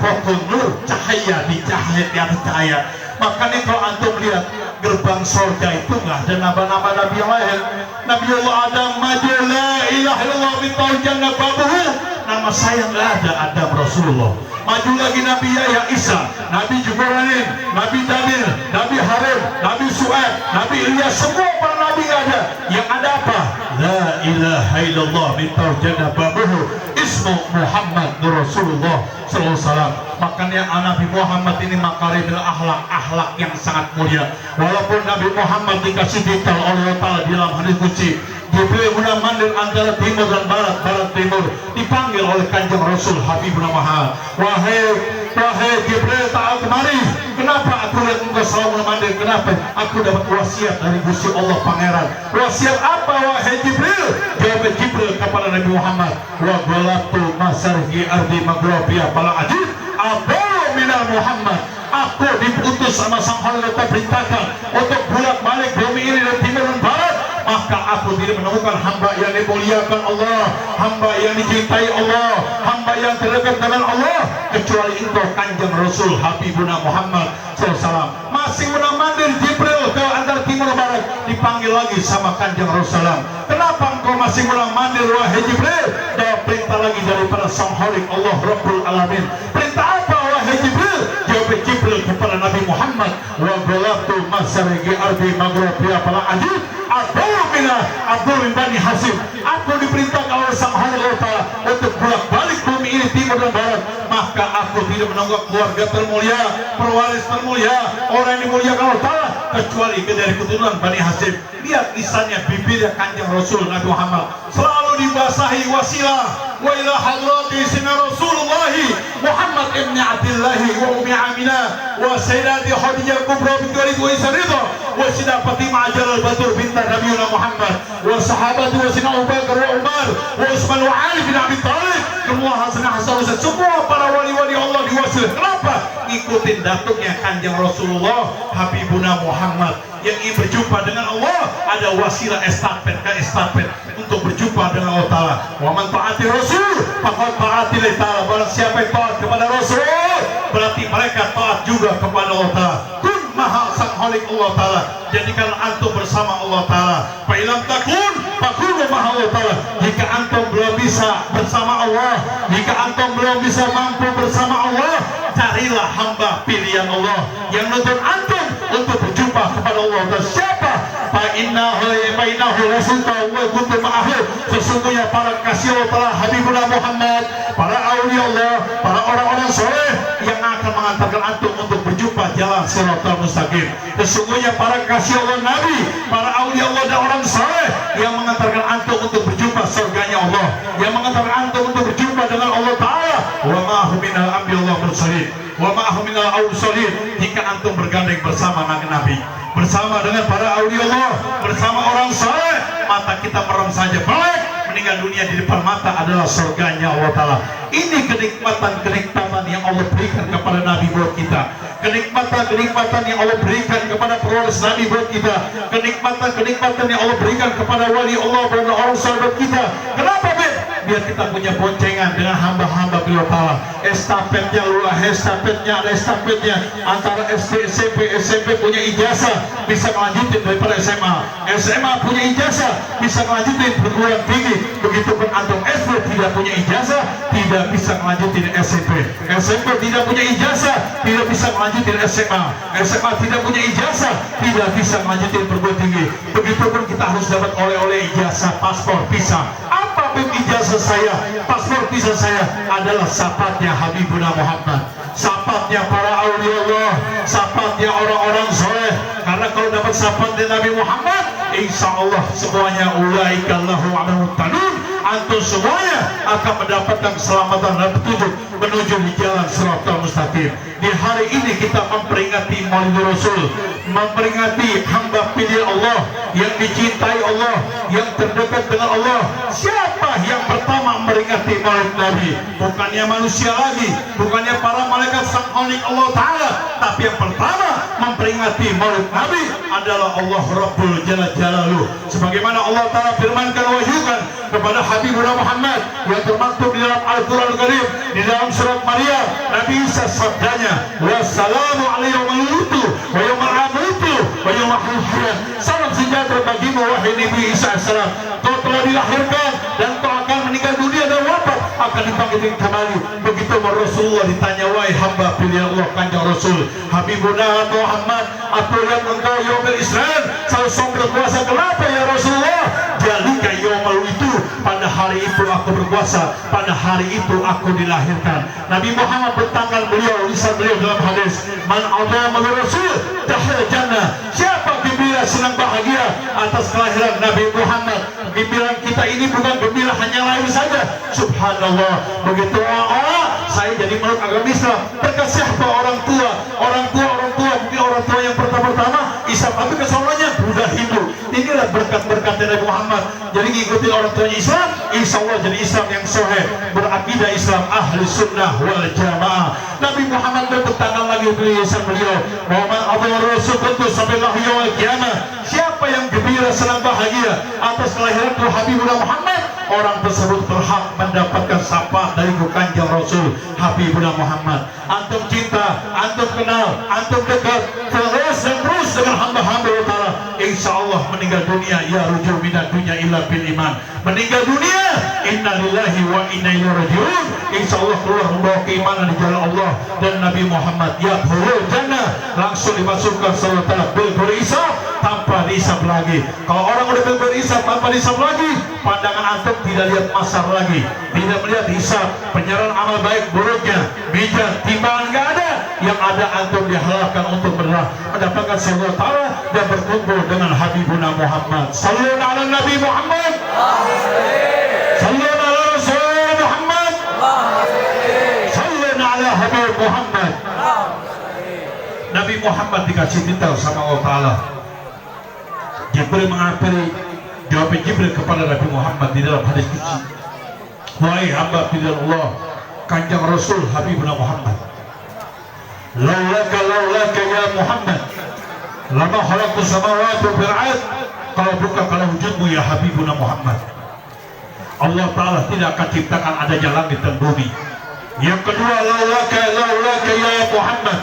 pokok nur, cahaya di atas cahaya. Makanya kalau antum lihat gerbang surga itu nggak ada nama-nama nabi yang lain. Nabi Allah Adam maju la ilaha illallah bitau jannah babuhu, nama saya nggak ada, Adam Rasulullah. Maju lagi Nabi Yahya Isa, Nabi Jibril, Nabi Daniel, Nabi Harun, Nabi Su'aib, Nabi Ilyas, semua para nabi nggak ada. Yang ada apa? La ilaha illallah bitau jannah babuhu, ismu Muhammad Rasulullah sallallahu alaihi wasallam. Makanya Nabi Muhammad ini makarimul akhlak yang sangat mulia. Walaupun Nabi Muhammad dikasih detail oleh Allah Ta'ala di dalam hadis qudsi, Jibril mudah mandir antara timur dan barat, barat timur, dipanggil oleh Kanjeng Rasul Habibullah Muhammad. Wahai Jibril, ta'al kemari. Kenapa aku lihat engkau selalu mandir? Kenapa? Aku dapat wasiat dari Gusti Allah Pangeran. Wasiat apa wahai Jibril? Jawab Jibril kepada Nabi Muhammad, wa ghalatu masarhi ardi maghribiya fala ajid Abu minal Muhammad. Aku diputus sama sang Khalil, perintahkan untuk bolak-balik bumi ini dari timur dan barat. Maka aku tidak menemukan hamba yang dimuliakan Allah, hamba yang dicintai Allah, hamba yang terdekat dengan Allah, kecuali engkau Kanjeng Rasul Habibuna Muhammad SAW. Masih menamandir Jibril ke antara timur dan barat, dipanggil lagi sama Kanjeng Rasulullah. Kenapa engkau masih menamandir wahai Jibril? Jawab perintah lagi daripada sang Khalik Allah Rabbul Alamin. Perintah apa wahai Jibril? Jawab Jibril kepada Nabi Muhammad, wa ghalatu masarigi ardi maghribiya fala ajid Abdul bin Bani Hasim. Aku diperintahkan oleh sang Allah Ta'ala untuk bolak-balik bumi ini timur dan barat. Maka aku tidak menunggak keluarga termulia, perwaris termulia, orang yang dimuliakan Allah Ta'ala, kecuali dari keturunan Bani Hasim. Lihat lisannya, bibirnya Kanjeng Rasul Nabi Muhammad selalu selalu dibasahi wasilah wa ila hadrati sina Rasulullah Muhammad ibn Abdullah wa ummi Aminah wa sayyidati Khadijah kubra binti Khalid wa Isa Ridha wa sina Fatimah Jalal Batur binti Nabiuna Muhammad wa sahabati wa sina Abu Bakar wa Umar wa Utsman wa Ali bin Abi Thalib semua Hasan Hasan semua para wali-wali Allah diwasil. Kenapa? Ngikutin datuknya Kanjeng Rasulullah Habibuna Muhammad yang ingin berjumpa dengan Allah. Ada wasilah estafet untuk berjumpa dengan Allah Ta'ala. Wa man ta'ati Rasul faqad ta'ati li Ta'ala. Barang siapa yang taat kepada Rasul berarti mereka taat juga kepada Allah Ta'ala. Kun maha sang khalik Allah Ta'ala. Jadikan antum bersama Allah Ta'ala. Fa ilam takun fakunu maha Allah Ta'ala. Jika antum belum bisa bersama Allah, jika antum belum bisa mampu bersama Allah, carilah hamba pilihan Allah yang nuntut antum untuk berjumpa kepada Allah. Dan siapa? Fa innahu rasulullah wa kuntum ma'ahu. Sesungguhnya para kasih Allah Ta'ala Habibullah Muhammad, para aulia Allah, para orang-orang soleh yang akan mengantarkan antum untuk berjumpa jalan Shiratal Mustaqim. Sesungguhnya para kasih Allah Nabi, para aulia Allah dan orang soleh yang mengantarkan antum untuk berjumpa surganya Allah, yang mengantarkan antum untuk berjumpa dengan Allah Ta'ala. Wa ma'hum minal anbiya mursalin wa ma'hum minal awsalin. Jika antum bergandeng bersama Nabi, bersama dengan para aulia Allah, bersama orang saleh, mata kita merem saja melek, meninggal dunia di depan mata adalah surganya Allah Ta'ala. Ini kenikmatan yang Allah berikan kepada Nabi buat kita, kenikmatan yang Allah berikan kepada pewaris Nabi buat kita, kenikmatan yang Allah berikan kepada wali Allah dan orang sahabat kita. Kenapa Ben? Biar kita punya boncengan dengan hamba-hamba beliau Ta'ala. Estafetnya antara SD, SMP punya ijazah bisa melanjutin daripada SMA punya ijazah bisa melanjutin perguruan tinggi. Begitupun antum SD tidak punya ijazah tidak bisa melanjutin SMP tidak punya ijazah tidak bisa melanjutin SMA tidak punya ijazah tidak bisa melanjutin perguruan tinggi. Begitupun kita harus dapat oleh-oleh ijazah, paspor, visa. Apapun ijazah saya, paspor visa saya adalah syafatnya Habibuna Muhammad, syafatnya para aulia Allah, syafatnya orang-orang soleh. Karena kalau dapat syafatnya Nabi Muhammad, insya Allah semuanya ulaika lahum amalun tanun, antum semuanya akan mendapatkan keselamatan dan petunjuk menuju di jalan Shiratal Mustaqim. Di hari ini kita memperingati Maulid Rasul, memperingati hamba pilih Allah yang dicintai Allah, yang terdekat dengan Allah. Siapa yang pertama memperingati Maulid Nabi? Bukannya manusia lagi, bukannya para malaikat sang khalik Allah Ta'ala, tapi yang pertama memperingati Maulid Nabi adalah Allah Rabbul Jalal Jalaluh. Sebagaimana Allah Ta'ala firmankan, wahyukan kepada Habibuna Muhammad yang termaktub di dalam Al-Quran Al-Karim, di dalam surat Maryam, Nabi Isa sabdanya, wassalamu alaihi wa malutu wa yawmal amutu wa yawmal hayat. Salam sejahtera bagimu wahai Nabi Isa AS. Kau telah dilahirkan dan kau akan meninggal dunia dan wafat, akan dibangkitkan kembali. Begitu Rasulullah ditanya, wahai hamba pilihan Allah Kanjeng Rasul Habibuna Muhammad, apa yang engkau yaumil Israel selalu sombong berkuasa, kenapa ya Rasulullah? Jalika yaumul itu, pada hari itu aku berkuasa, pada hari itu aku dilahirkan. Nabi Muhammad bertanggal beliau, lisan beliau dalam hadis, man azama Rasul dahil jannah. Siapa gembira senang bahagia atas kelahiran Nabi Muhammad? Gembira kita ini bukan gembira hanya lahir saja. Subhanallah, begitu saya jadi meluk agama Islam berkat siapa? Orang tua mungkin orang tua yang pertama Islam, tapi kesononya Buddha, Hindu. Inilah berkat-berkat dari Muhammad. Jadi ngikutin orang tuanya Islam, insya Allah jadi Islam yang soheh, berakidah Islam ahli sunnah wal jamaah. Nabi Muhammad bertanggal lagi beliau, Muhammad Abdul Rasul tentu sampai lahir kiamat. Siapa yang gembira senang bahagia atas kelahiran Habibullah Muhammad, orang tersebut berhak mendapatkan syafaat dari Kanjeng Rasul Habibullah Muhammad. Antum cinta, antum kenal, antum dekat terus dengan hamba-hamba Allah, insya Allah meninggal dunia ya rujuk minat dunia illa bil iman. Meninggal dunia inna lillahi wa inna ilaihi rajiun, insya Allah keluar membawa keimanan di jalan Allah dan Nabi Muhammad. Ya khulul jannah, langsung dimasukkan salat bil berisab tanpa dihisab lagi. Kalau orang udah bil berisab tanpa dihisab lagi, pandangan antum tidak lihat masar lagi, tidak melihat hisab, penyerahan amal baik buruknya, mizan, timbangan nggak ada. Yang ada antum diharapkan untuk mendapatkan surga Ta'ala dan berkumpul dengan Habibuna Muhammad. Sallallahu ala Nabi Muhammad. Muhammad. Nabi Muhammad dikasih titel sama Allah Ta'ala. Jibril menghampiri, jawab Jibril kepada Nabi Muhammad di dalam hadis qudsi, wahai hamba pilihan Allah, Kanjeng Rasul Habibuna Muhammad, laulaka ya Muhammad lama khalaqtus samawati wal ard, kalau bukan karena wujudmu ya Habibuna Muhammad, Allah Ta'ala tidak akan ciptakan adanya langit dan bumi. Yang kedua, laulaka ya Muhammad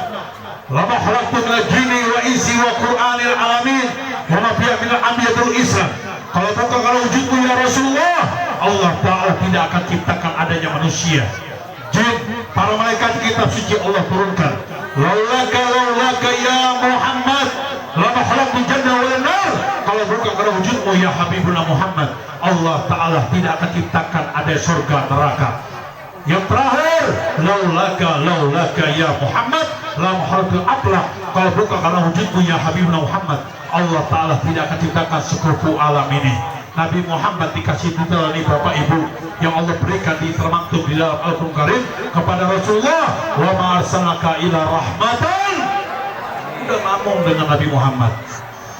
lama khalaqtu minal jinni wa insi wa qur'anil alamin wa ma fiha minal amyatul islam, kalau bukan karena wujudmu ya Rasulullah, Allah Ta'ala tidak akan ciptakan adanya manusia, jin, para malaikat, kitab suci Allah turunkan. Laulaka ya Muhammad lama khalaqtul jannah wal nar, kalau bukan karena wujudmu ya Habibuna Muhammad, Allah Ta'ala tidak akan ciptakan ada surga neraka. Yang terakhir, laulaka ya Muhammad lam khalaqtul aflaq, kalau bukan karena wujudmu ya Habibuna Muhammad, Allah Ta'ala tidak akan ciptakan sekufu alam ini. Nabi Muhammad dikasih titel ini Bapak Ibu yang Allah berikan di termaktub di dalam Al-Quran Karim kepada Rasulullah, wa ma arsalnaka ila rahmatan. Udah makmum dengan Nabi Muhammad,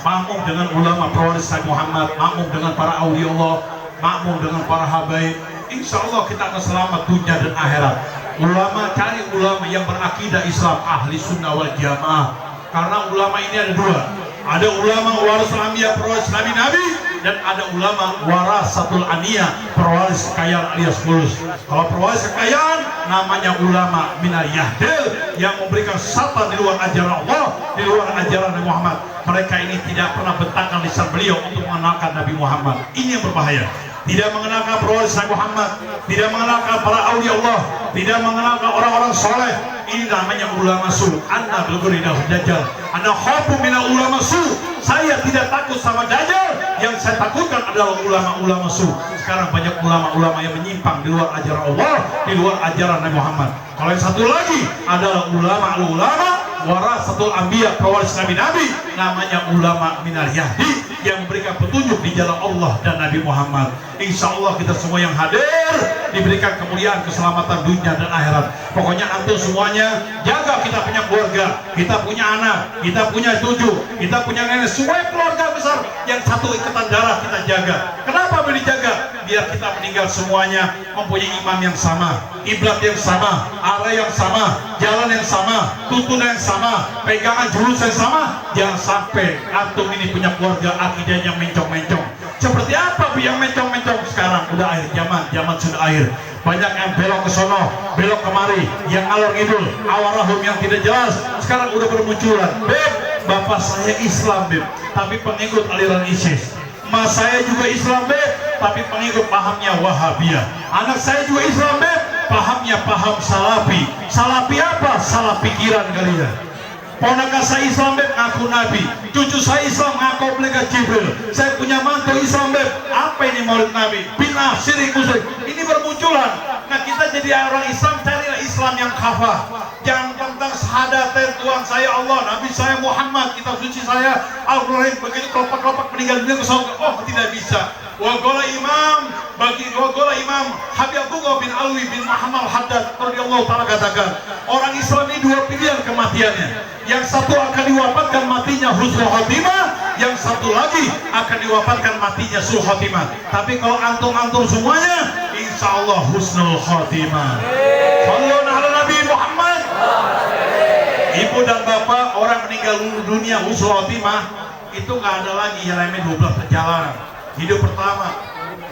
makmum dengan ulama pewaris Nabi Muhammad, makmum dengan para aulia Allah, makmum dengan para habaib. Insya Allah kita akan selamat dunia dan akhirat. Ulama, cari ulama yang berakidah Islam, ahli sunnah wal jamaah. Karena ulama ini ada dua, ada ulama warasul anbiya, pewaris nabi-nabi, dan ada ulama warasatul aniyah, pewaris kekayaan alias fulus. Kalau pewaris kekayaan namanya ulama minal yahdil, yang memberikan satan di luar ajaran Allah, di luar ajaran Nabi Muhammad. Mereka ini tidak pernah bentangkan lisan beliau untuk mengenalkan Nabi Muhammad. Ini yang berbahaya. Tidak mengenalkan pewaris Nabi Muhammad, tidak mengenalkan para aulia Allah, tidak mengenalkan orang-orang soleh. Ini namanya ulama su. Anna bilgurina dajjal, anna khafu minal ulama su. Saya tidak takut sama dajjal, yang saya takutkan adalah ulama-ulama su. Sekarang banyak ulama-ulama yang menyimpang di luar ajaran Allah, di luar ajaran Nabi Muhammad. Kalau yang satu lagi adalah ulama warasatul anbiya, pewaris nabi-nabi, namanya ulama minal yahdi, yang memberikan petunjuk di jalan Allah dan Nabi Muhammad. Insya Allah kita semua yang hadir diberikan kemuliaan, keselamatan dunia dan akhirat. Pokoknya antum semuanya jaga, kita punya keluarga, kita punya anak, kita punya cucu, kita punya nenek, semua keluarga besar. Yang satu ikatan darah kita jaga. Kenapa boleh dijaga? Biar kita meninggal semuanya mempunyai imam yang sama, iblat yang sama, arah yang sama, jalan yang sama, tuntunan yang sama, pegangan jurus yang sama. Jangan sampai antum ini punya keluarga akidahnya mencong-mencong. Seperti apa Bu yang mencong-mencong sekarang? Udah akhir zaman sudah akhir. Banyak yang belok ke sono, belok kemari, yang alor ngidul, awarahum yang tidak jelas. Sekarang udah bermunculan. Beb, bapak saya Islam Beb, tapi pengikut aliran ISIS. Mas saya juga Islam Beb, tapi pengikut pahamnya Wahabiyah. Anak saya juga Islam Beb, pahamnya paham Salafi. Salafi apa? Salah pikiran kalian. Ponakan saya Islam Beb, ngaku Nabi. Cucu saya Islam, ngaku malaikat Jibril. Saya punya mantu Islam Beb. Apa ini maulid Nabi? Bid'ah, syirik, musyrik. Ini bermunculan. Nah kita jadi orang Islam, carilah Islam yang kafah. Jangan tentang syahadat Tuhan saya Allah, Nabi saya Muhammad, kitab suci saya Al-Quran, begitu kelopak-kelopak meninggal dunia ke surga. Oh tidak bisa. Wagola Imam Habib Abdullah bin Alwi bin Muhammad Haddad radhiyallahu ta'ala katakan, orang Islam ini dua pilihan kematiannya. Yang satu akan diwafatkan matinya husnul khotimah, yang satu lagi akan diwafatkan matinya sul khotimah. Tapi kalau antum semuanya insya Allah husnul khotimah. Sallallahu ala Nabi Muhammad. Ibu dan bapak, orang meninggal dunia husnul khotimah itu nggak ada lagi yang namanya 12 perjalanan. Hidup pertama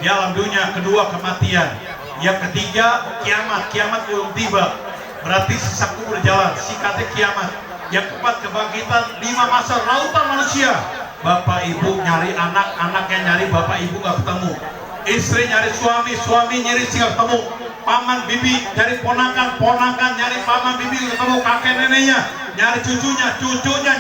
di alam dunia, kedua kematian, yang ketiga kiamat belum tiba, berarti sisa kubur jalan, sikatnya kiamat. Yang keempat kebangkitan, 5 masa lautan manusia. Bapak ibu nyari anak, anaknya nyari bapak ibu gak ketemu. Istri nyari suami, suami nyari istri gak ketemu. Paman bibi nyari ponakan, ponakan nyari paman bibi gak ketemu. Kakek neneknya nyari cucunya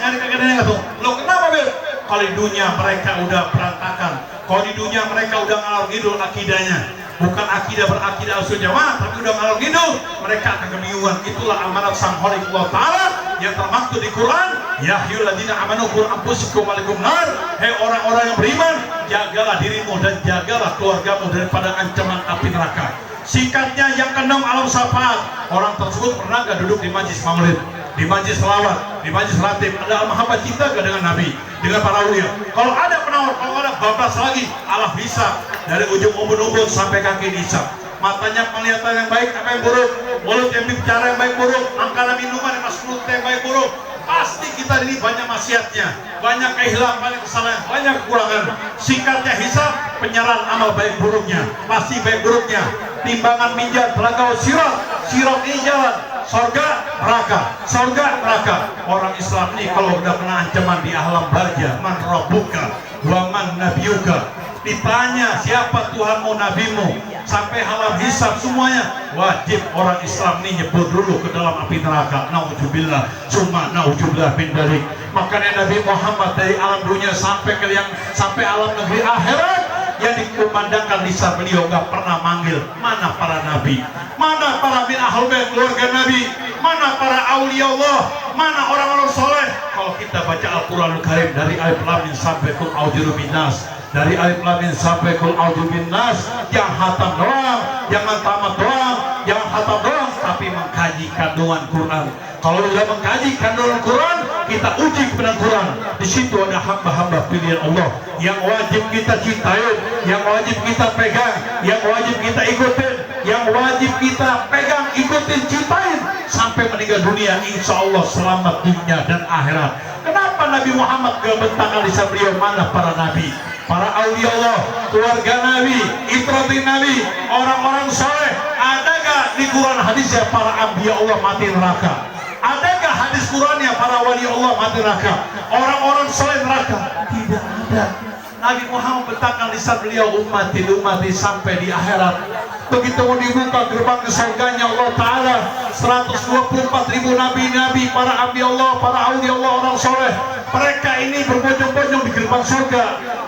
nyari kakek neneknya gak ketemu. Loh kenapa Beb? Kalau di dunia mereka udah berantakan, kalau di dunia mereka udah ngalor ngidul akidahnya, bukan akidah berakidah usul jamaah, tapi udah ngalor ngidul, mereka akan kebingungan. Itulah amanat sang Khaliq Allah Ta'ala yang termaktub di Quran, ya ayyuhalladzina amanu qu anfusakum wa ahlikum nar. Hei orang-orang yang beriman, jagalah dirimu dan jagalah keluargamu daripada ancaman api neraka. Singkatnya yang keenam alam syafaat. Orang tersebut pernah gak duduk di majlis maulid, di majlis selawat, di majlis ratib? Ada mahabbah cinta gak dengan Nabi, dengan para ulia? Kalau ada penawar, kalau ada bablas lagi, Allah bisa dari ujung ubun-ubun sampai kaki dihisap. Matanya penglihatan yang baik apa yang buruk, mulut yang bicara yang baik buruk, makanan minuman yang masuk mulut yang baik buruk. Pasti kita ini banyak maksiatnya, banyak kehilangan, banyak kesalahan, banyak kekurangan. Singkatnya hisab, penyerahan amal baik buruknya, pasti baik buruknya. Timbangan minjat, telaga sirat, sirat ini jalan, surga neraka, surga neraka. Orang Islam ini kalau udah kena ancaman di alam barja, man rabbuka wa man nabiyuka, ditanya siapa Tuhanmu, nabimu, sampai alam hisab semuanya, wajib orang Islam ini nyebur dulu ke dalam api neraka. Nauzubillah, summa nauzubillah min dzalik. Makanya Nabi Muhammad dari alam dunia sampai ke sampai alam negeri akhirat, yang dikumandangkan lisan beliau gak pernah manggil mana para nabi, mana para min ahlul bait keluarga Nabi, mana para aulia Allah, mana orang-orang soleh. Kalau kita baca Al-Quranul Karim dari alif lam mim sampai qul a'udzu binnas, dari alif lam mim sampai qul a'udzu binnas, yang hatam doang, jangan tamat doang, jangan hatam doang, tapi mengkaji kandungan Quran. Kalau sudah mengkaji kandungan Quran, kita uji kebenaran Quran. Di situ ada hamba-hamba pilihan Allah yang wajib kita cintai, yang wajib kita pegang, yang wajib kita ikutin, yang wajib kita pegang, ikutin, cintain sampai meninggal dunia. Insya Allah selamat dunia dan akhirat. Kenapa Nabi Muhammad bentangkan lisan beliau mana para nabi, para aulia Allah, keluarga Nabi, itratin Nabi, orang-orang soleh? Adakah di Quran hadisnya para ambiya Allah mati neraka? Adakah hadis Qurannya para wali Allah mati neraka, orang-orang soleh neraka? Tidak ada. Nabi Muhammad bentangkan lisan beliau, ummati sampai di akhirat. Begitu mau dibuka gerbang ke surganya Allah Ta'ala, 124.000 nabi-nabi, para ambiya Allah, para aulia Allah, orang soleh, mereka ini berbojong-bojong di gerbang surga.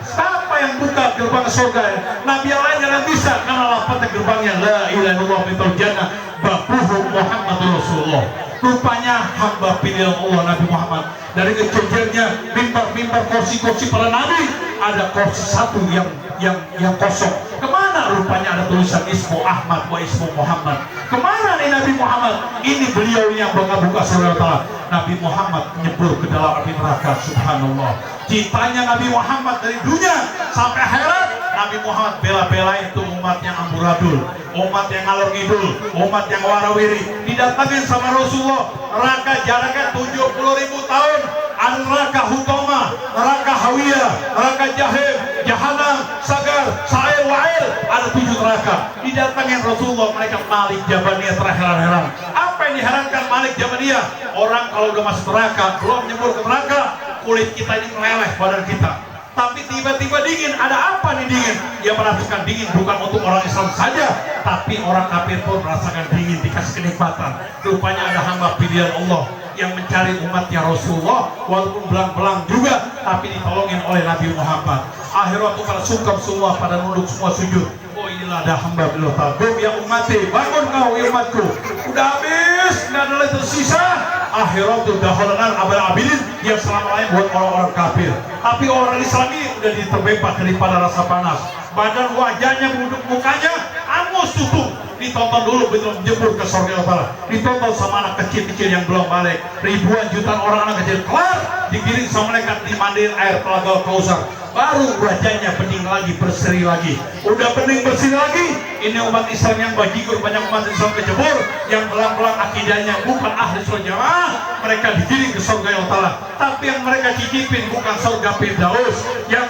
Siapa yang buka gerbang surga? Nabi yang lain jangan bisa, karena lapatnya gerbangnya la ilaha illallah minal jannah babuhu Muhammadur Rasulullah. Rupanya hamba pilihan Allah Nabi Muhammad. Dari kejejernya mimbar-mimbar kursi-kursi para nabi, ada kursi satu yang kosong. Kemana? Rupanya ada tulisan Ismu Ahmad wa Ismu Muhammad. Kemana nih Nabi Muhammad? Ini beliau yang buka surga Allah. Nabi Muhammad nyebur ke dalam api neraka. Subhanallah. Cintanya Nabi Muhammad dari dunia sampai akhirat. Nabi Muhammad bela-belain itu umat yang amburadul, umat yang ngalor ngidul, umat yang warawiri. Didatangin sama Rasulullah, neraka jaraknya 70.000 tahun. Ada neraka Hutama, neraka Hawiyah, neraka Jahim, Jahannam, Sagar, Sa'ir, Wa'il. Ada 7 neraka. Didatangin Rasulullah, mereka Malik Jabaniyah terheran-heran. Apa yang diherankan Malik Jabaniyah? Orang kalau udah masuk neraka, belum nyebur ke neraka, kulit kita ini meleleh badan kita. Tapi tiba-tiba dingin. Ada apa nih dingin? Yang merasakan dingin bukan untuk orang Islam saja, tapi orang kafir pun merasakan dingin, dikasih kenikmatan. Rupanya ada hamba pilihan Allah yang mencari umatnya Rasulullah, walaupun belang-belang juga, tapi ditolongin oleh Nabi Muhammad. Akhirat itu pada sungkem semua, pada nunduk semua sujud. Oh inilah ada hamba beliau. Gum ya umati, bangun kau ya umatku. Udah habis, nggak ada lagi tersisa. Akhirat itu dahulunan abal abidin yang selama-lamanya buat orang-orang kafir. Tapi orang Islam ini udah diterbebas daripada rasa panas. Badan wajahnya, bentuk mukanya angus tutup. Ditonton dulu betul menjebur ke surga Allah. Ditonton sama anak kecil-kecil yang belum balik. Ribuan jutaan orang anak kecil kelar digiring sama mereka, dimandiin air telaga Kausar. Baru wajahnya bening lagi, berseri lagi. Udah bening bersih lagi. Ini umat Islam yang bajigur, banyak umat Islam kejebur, yang belang-belang akidahnya bukan ahli surga jamaah. Mereka digiring ke surga Allah. Tapi yang mereka cicipin bukan surga Firdaus. Yang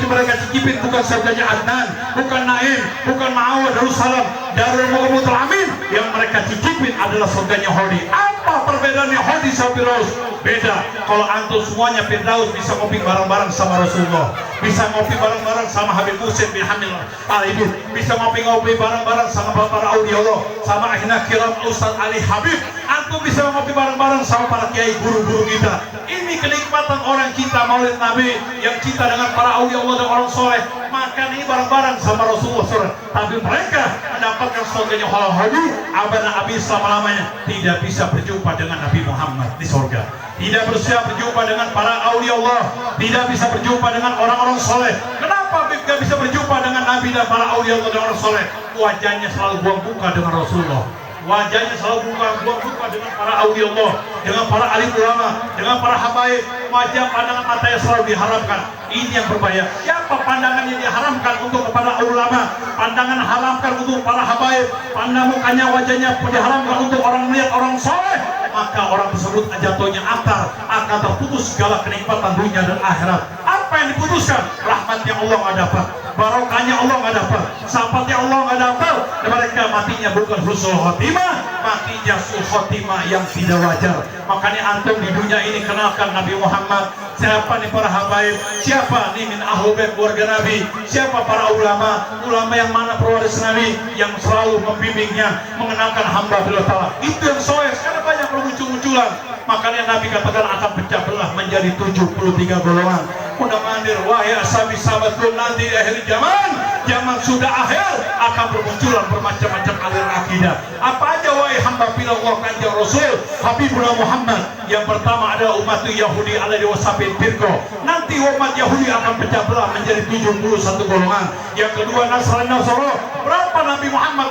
mereka cicipin bukan surganya Adnan, bukan Naim, bukan Ma'awad, Darussalam, Darul Muqamul Amin. Yang mereka cicipin adalah surganya Hodi. Apa perbedaannya Hodi sama Firdaus? Beda. Kalau antum semuanya Firdaus bisa ngopi bareng-bareng sama Rasulullah, bisa ngopi bareng-bareng sama Habib Musin bin Hamil Al-Ibid, bisa ngopi-ngopi bareng-bareng sama para aulia Allah, sama akhirnya kiram Ustaz Ali Habib. Antum bisa ngopi bareng-bareng sama para kiai guru-guru kita. Ini kenikmatan orang cinta maulid Nabi, yang cinta dengan para aulia Allah dan orang soleh. Makan ini bareng-bareng sama Rasulullah SAW. Tapi mereka mendapatkan surganya Hodi, abana abis selama-lamanya. Tidak bisa berjumpa dengan Nabi Muhammad di surga, tidak bisa berjumpa dengan para aulia Allah, tidak bisa berjumpa dengan orang-orang soleh. Kenapa tidak bisa berjumpa dengan Nabi nabi dan para aulia Allah dan orang soleh, wajahnya selalu buang muka dengan Rasulullah. Wajahnya selalu buang muka dengan para aulia Allah, dengan para alim ulama, dengan para habaib. Wajah pandangan matanya selalu diharamkan. Ini yang berbahaya. Siapa pandangan yang diharamkan untuk kepada ulama, pandangan haramkan untuk para habaib, pandang mukanya, wajahnya pun diharamkan untuk orang melihat orang soleh, maka orang tersebut jatuhnya akar, akan terputus segala kenikmatan dunia dan akhirat. Apa yang diputuskan? Rahmatnya Allah nggak dapat, barokahnya Allah nggak dapat, sahabatnya Allah nggak dapat, dan mereka matinya bukan husnul khotimah, matinya sul khotimah yang tidak wajar. Makanya antum di dunia ini kenalkan Nabi Muhammad. Siapa nih para habaib? Siapa nih min ahlul bait keluarga Nabi? Siapa para ulama? Ulama yang mana pewaris Nabi yang selalu membimbingnya, mengenalkan hamba billah ta'ala. Itu yang soleh. Sekarang banyak bermuncul-munculan. Makanya Nabi katakan akan pecah belah menjadi 73 golongan. Mudah mandir, wahai ashabi sahabatku, nanti di akhir zaman sudah akhir, akan bermunculan bermacam-macam aliran akidah. Apa aja wahai hamba billah Allah kanjeng Rasul Habibullah Muhammad? Yang pertama adalah umat Yahudi ala diwasabin firqah. Nanti umat Yahudi akan pecah belah menjadi 71 golongan. Yang kedua Nasrani Nasoro. Berapa Nabi Muhammad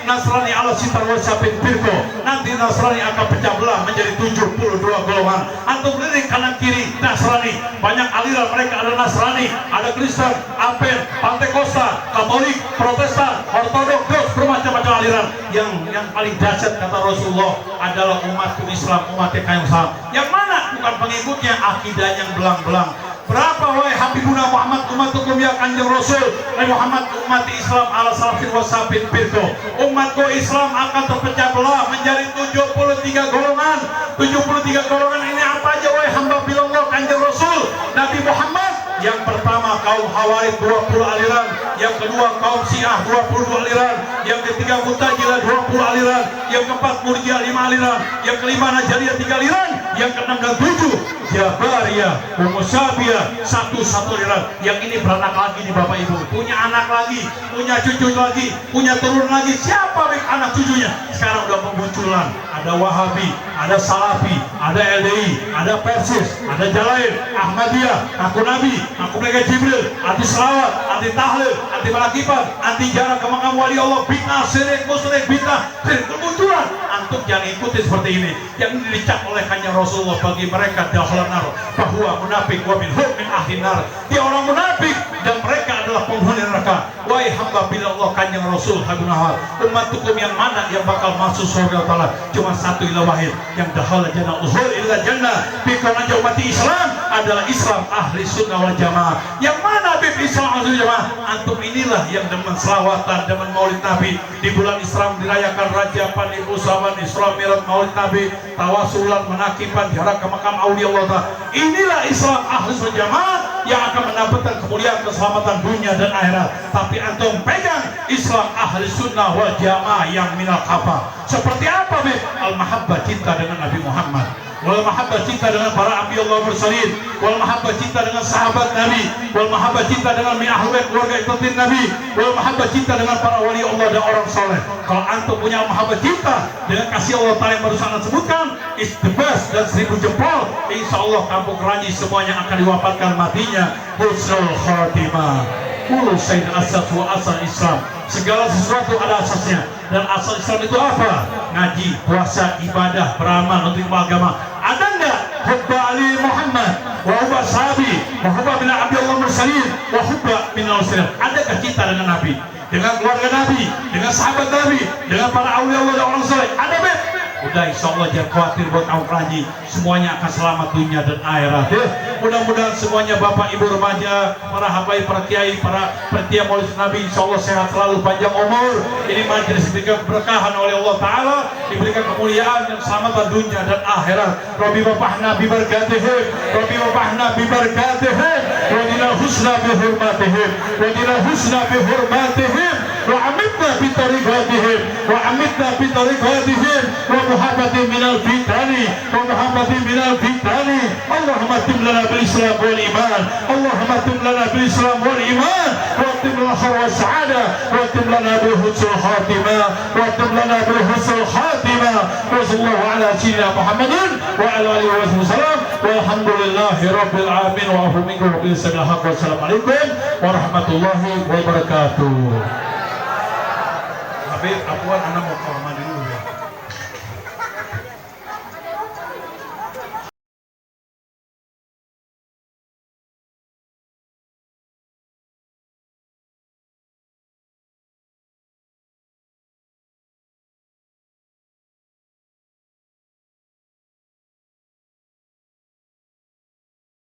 Nasrani ala sitar wasabin firqah. Nanti Nasrani akan pecah belah menjadi 72 golongan. Antum lirik kanan kiri Nasrani. Banyak aliran mereka, ada Nasrani, ada Kristen, Apen, Pantekosta, Katolik, Protestan, Ortodoks, bermacam-macam aliran. Yang paling dahsyat kata Rasulullah adalah umat Islam, umat yang sama. Yang mana bukan pengikutnya, akidahnya yang belang-belang. Berapa wahai Habibuna Muhammad umat hukum ya kanjeng Rasul Muhammad umat Islam ala salafin wasabin firqah. Umatku Islam akan terpecah belah menjadi 73 golongan. 73 golongan ini apa aja wahai hamba billah kanjeng Rasul Nabi Muhammad? Yang pertama kaum Hawarid 20 aliran, yang kedua kaum Syiah 22 aliran, yang ketiga Mu'tazilah 20 aliran, yang keempat Murji'ah 5 aliran, yang kelima Najriyah 3 aliran, yang keenam dan 7 Jabariyah, Mu'tazilah 1 aliran. Yang ini beranak lagi nih Bapak Ibu, punya anak lagi, punya cucu lagi, punya turun lagi. Siapa anak cucunya? Sekarang udah bermunculan. Ada Wahabi, ada Salafi, ada LDI, ada Persis, ada Jalain, Ahmadiyah, Aku Nabi, Aku Malaikat Jibril, anti selawat, anti tahlil, anti malakipan, anti jarak ke makam wali Allah, bid'ah, syirik, musyrik, bid'ah, bermunculan. Antum jangan ikuti seperti ini. Yang ini dicap oleh kanjeng Rasulullah bagi mereka dahlan nar, bahwa munafik wa min ahli nar. Dia orang munafik dan mereka adalah penghuni neraka. Wahai hamba billah Allah kanjeng Rasul Habibullah, umat hukum yang mana yang bakal masuk surga Allah? Cuma satu ilah wahid, yang dahal jannah uzhur illa jannah. Karena umat Islam adalah Islam ahli sunnah wal jamaah. Yang mana Habib Islam ahli jamaah? Antum inilah yang demen selawatan, demen maulid Nabi. Di bulan Islam dirayakan Rajaban, Ibu Saban, Isra Mi'raj, maulid Nabi, tawasulan, menakiban, jarak ke makam aulia Allah. Inilah Islam ahli sunnah jamaah yang akan mendapatkan kemuliaan, keselamatan dunia dan akhirat. Tapi antum pegang Islam ahli sunnah wal jamaah yang minal kafah. Seperti apa Beb? Al-mahabbah, cinta dengan Nabi Muhammad, wal mahabbah, cinta dengan para anbiya Allah mursalin, wal mahabbah, cinta dengan sahabat Nabi, wal mahabbah, cinta dengan min ahlul bait keluarga inti Nabi, wal mahabbah, cinta dengan para wali Allah dan orang soleh. Kalau antum punya mahabbah cinta dengan kasih Allah Ta'ala yang barusan anda sebutkan, is the best dan 1000 jempol, insya Allah kampung Keranji semuanya akan diwafatkan matinya husnul khatimah. Sayyid asas wa asal Islam. Segala sesuatu ada asasnya, dan asal Islam itu apa? Ngaji, puasa, ibadah, beramal untuk agama. Ada enggak hubba Ali Muhammad wa hubba sahabi wa hubba bin Abdullah mursalin wa hubba bin al-Muslim? Adakah cinta dengan Nabi, dengan keluarga Nabi, dengan sahabat Nabi, dengan para awliya Allah dan orang saleh? Ada Beb? Udah, insya Allah jangan khawatir buat kaum Keranji, semuanya akan selamat dunia dan akhirat. Mudah-mudahan semuanya Bapak Ibu remaja, para habaib, para kiai, para panitia maulid Nabi, insya Allah sehat selalu, panjang umur. Ini majelis diberikan keberkahan oleh Allah Ta'ala, diberikan kemuliaan dan keselamatan dunia dan akhirat. Rabbi wafahna bi barakatihim, Rabbi wafahna bi barakatihim, wa dinal husna bi hurmatihim, wa dinal husna bi hurmatihim, wa amitna bi tariqatihim, wa amitna bi tariqatihim, wa muhabbatin minal fitani, wa muhabbatin minal fitani. Allahumma tim lana bil Islam wal iman, Allahumma tim lana bil Islam wal iman, wa tim lana wa sa'ada, wa tim lana bil husnul khatimah, wa tim lana bil husnul khatimah. wa sallallahu ala sayyidina Muhammadin wa ala alihi wasallam walhamdulillahi rabbil alamin wa afu minkum wa billahi haqq. Wassalamualaikum warahmatullahi wabarakatuh. Habib, akuan anak mau ke rumah dulu.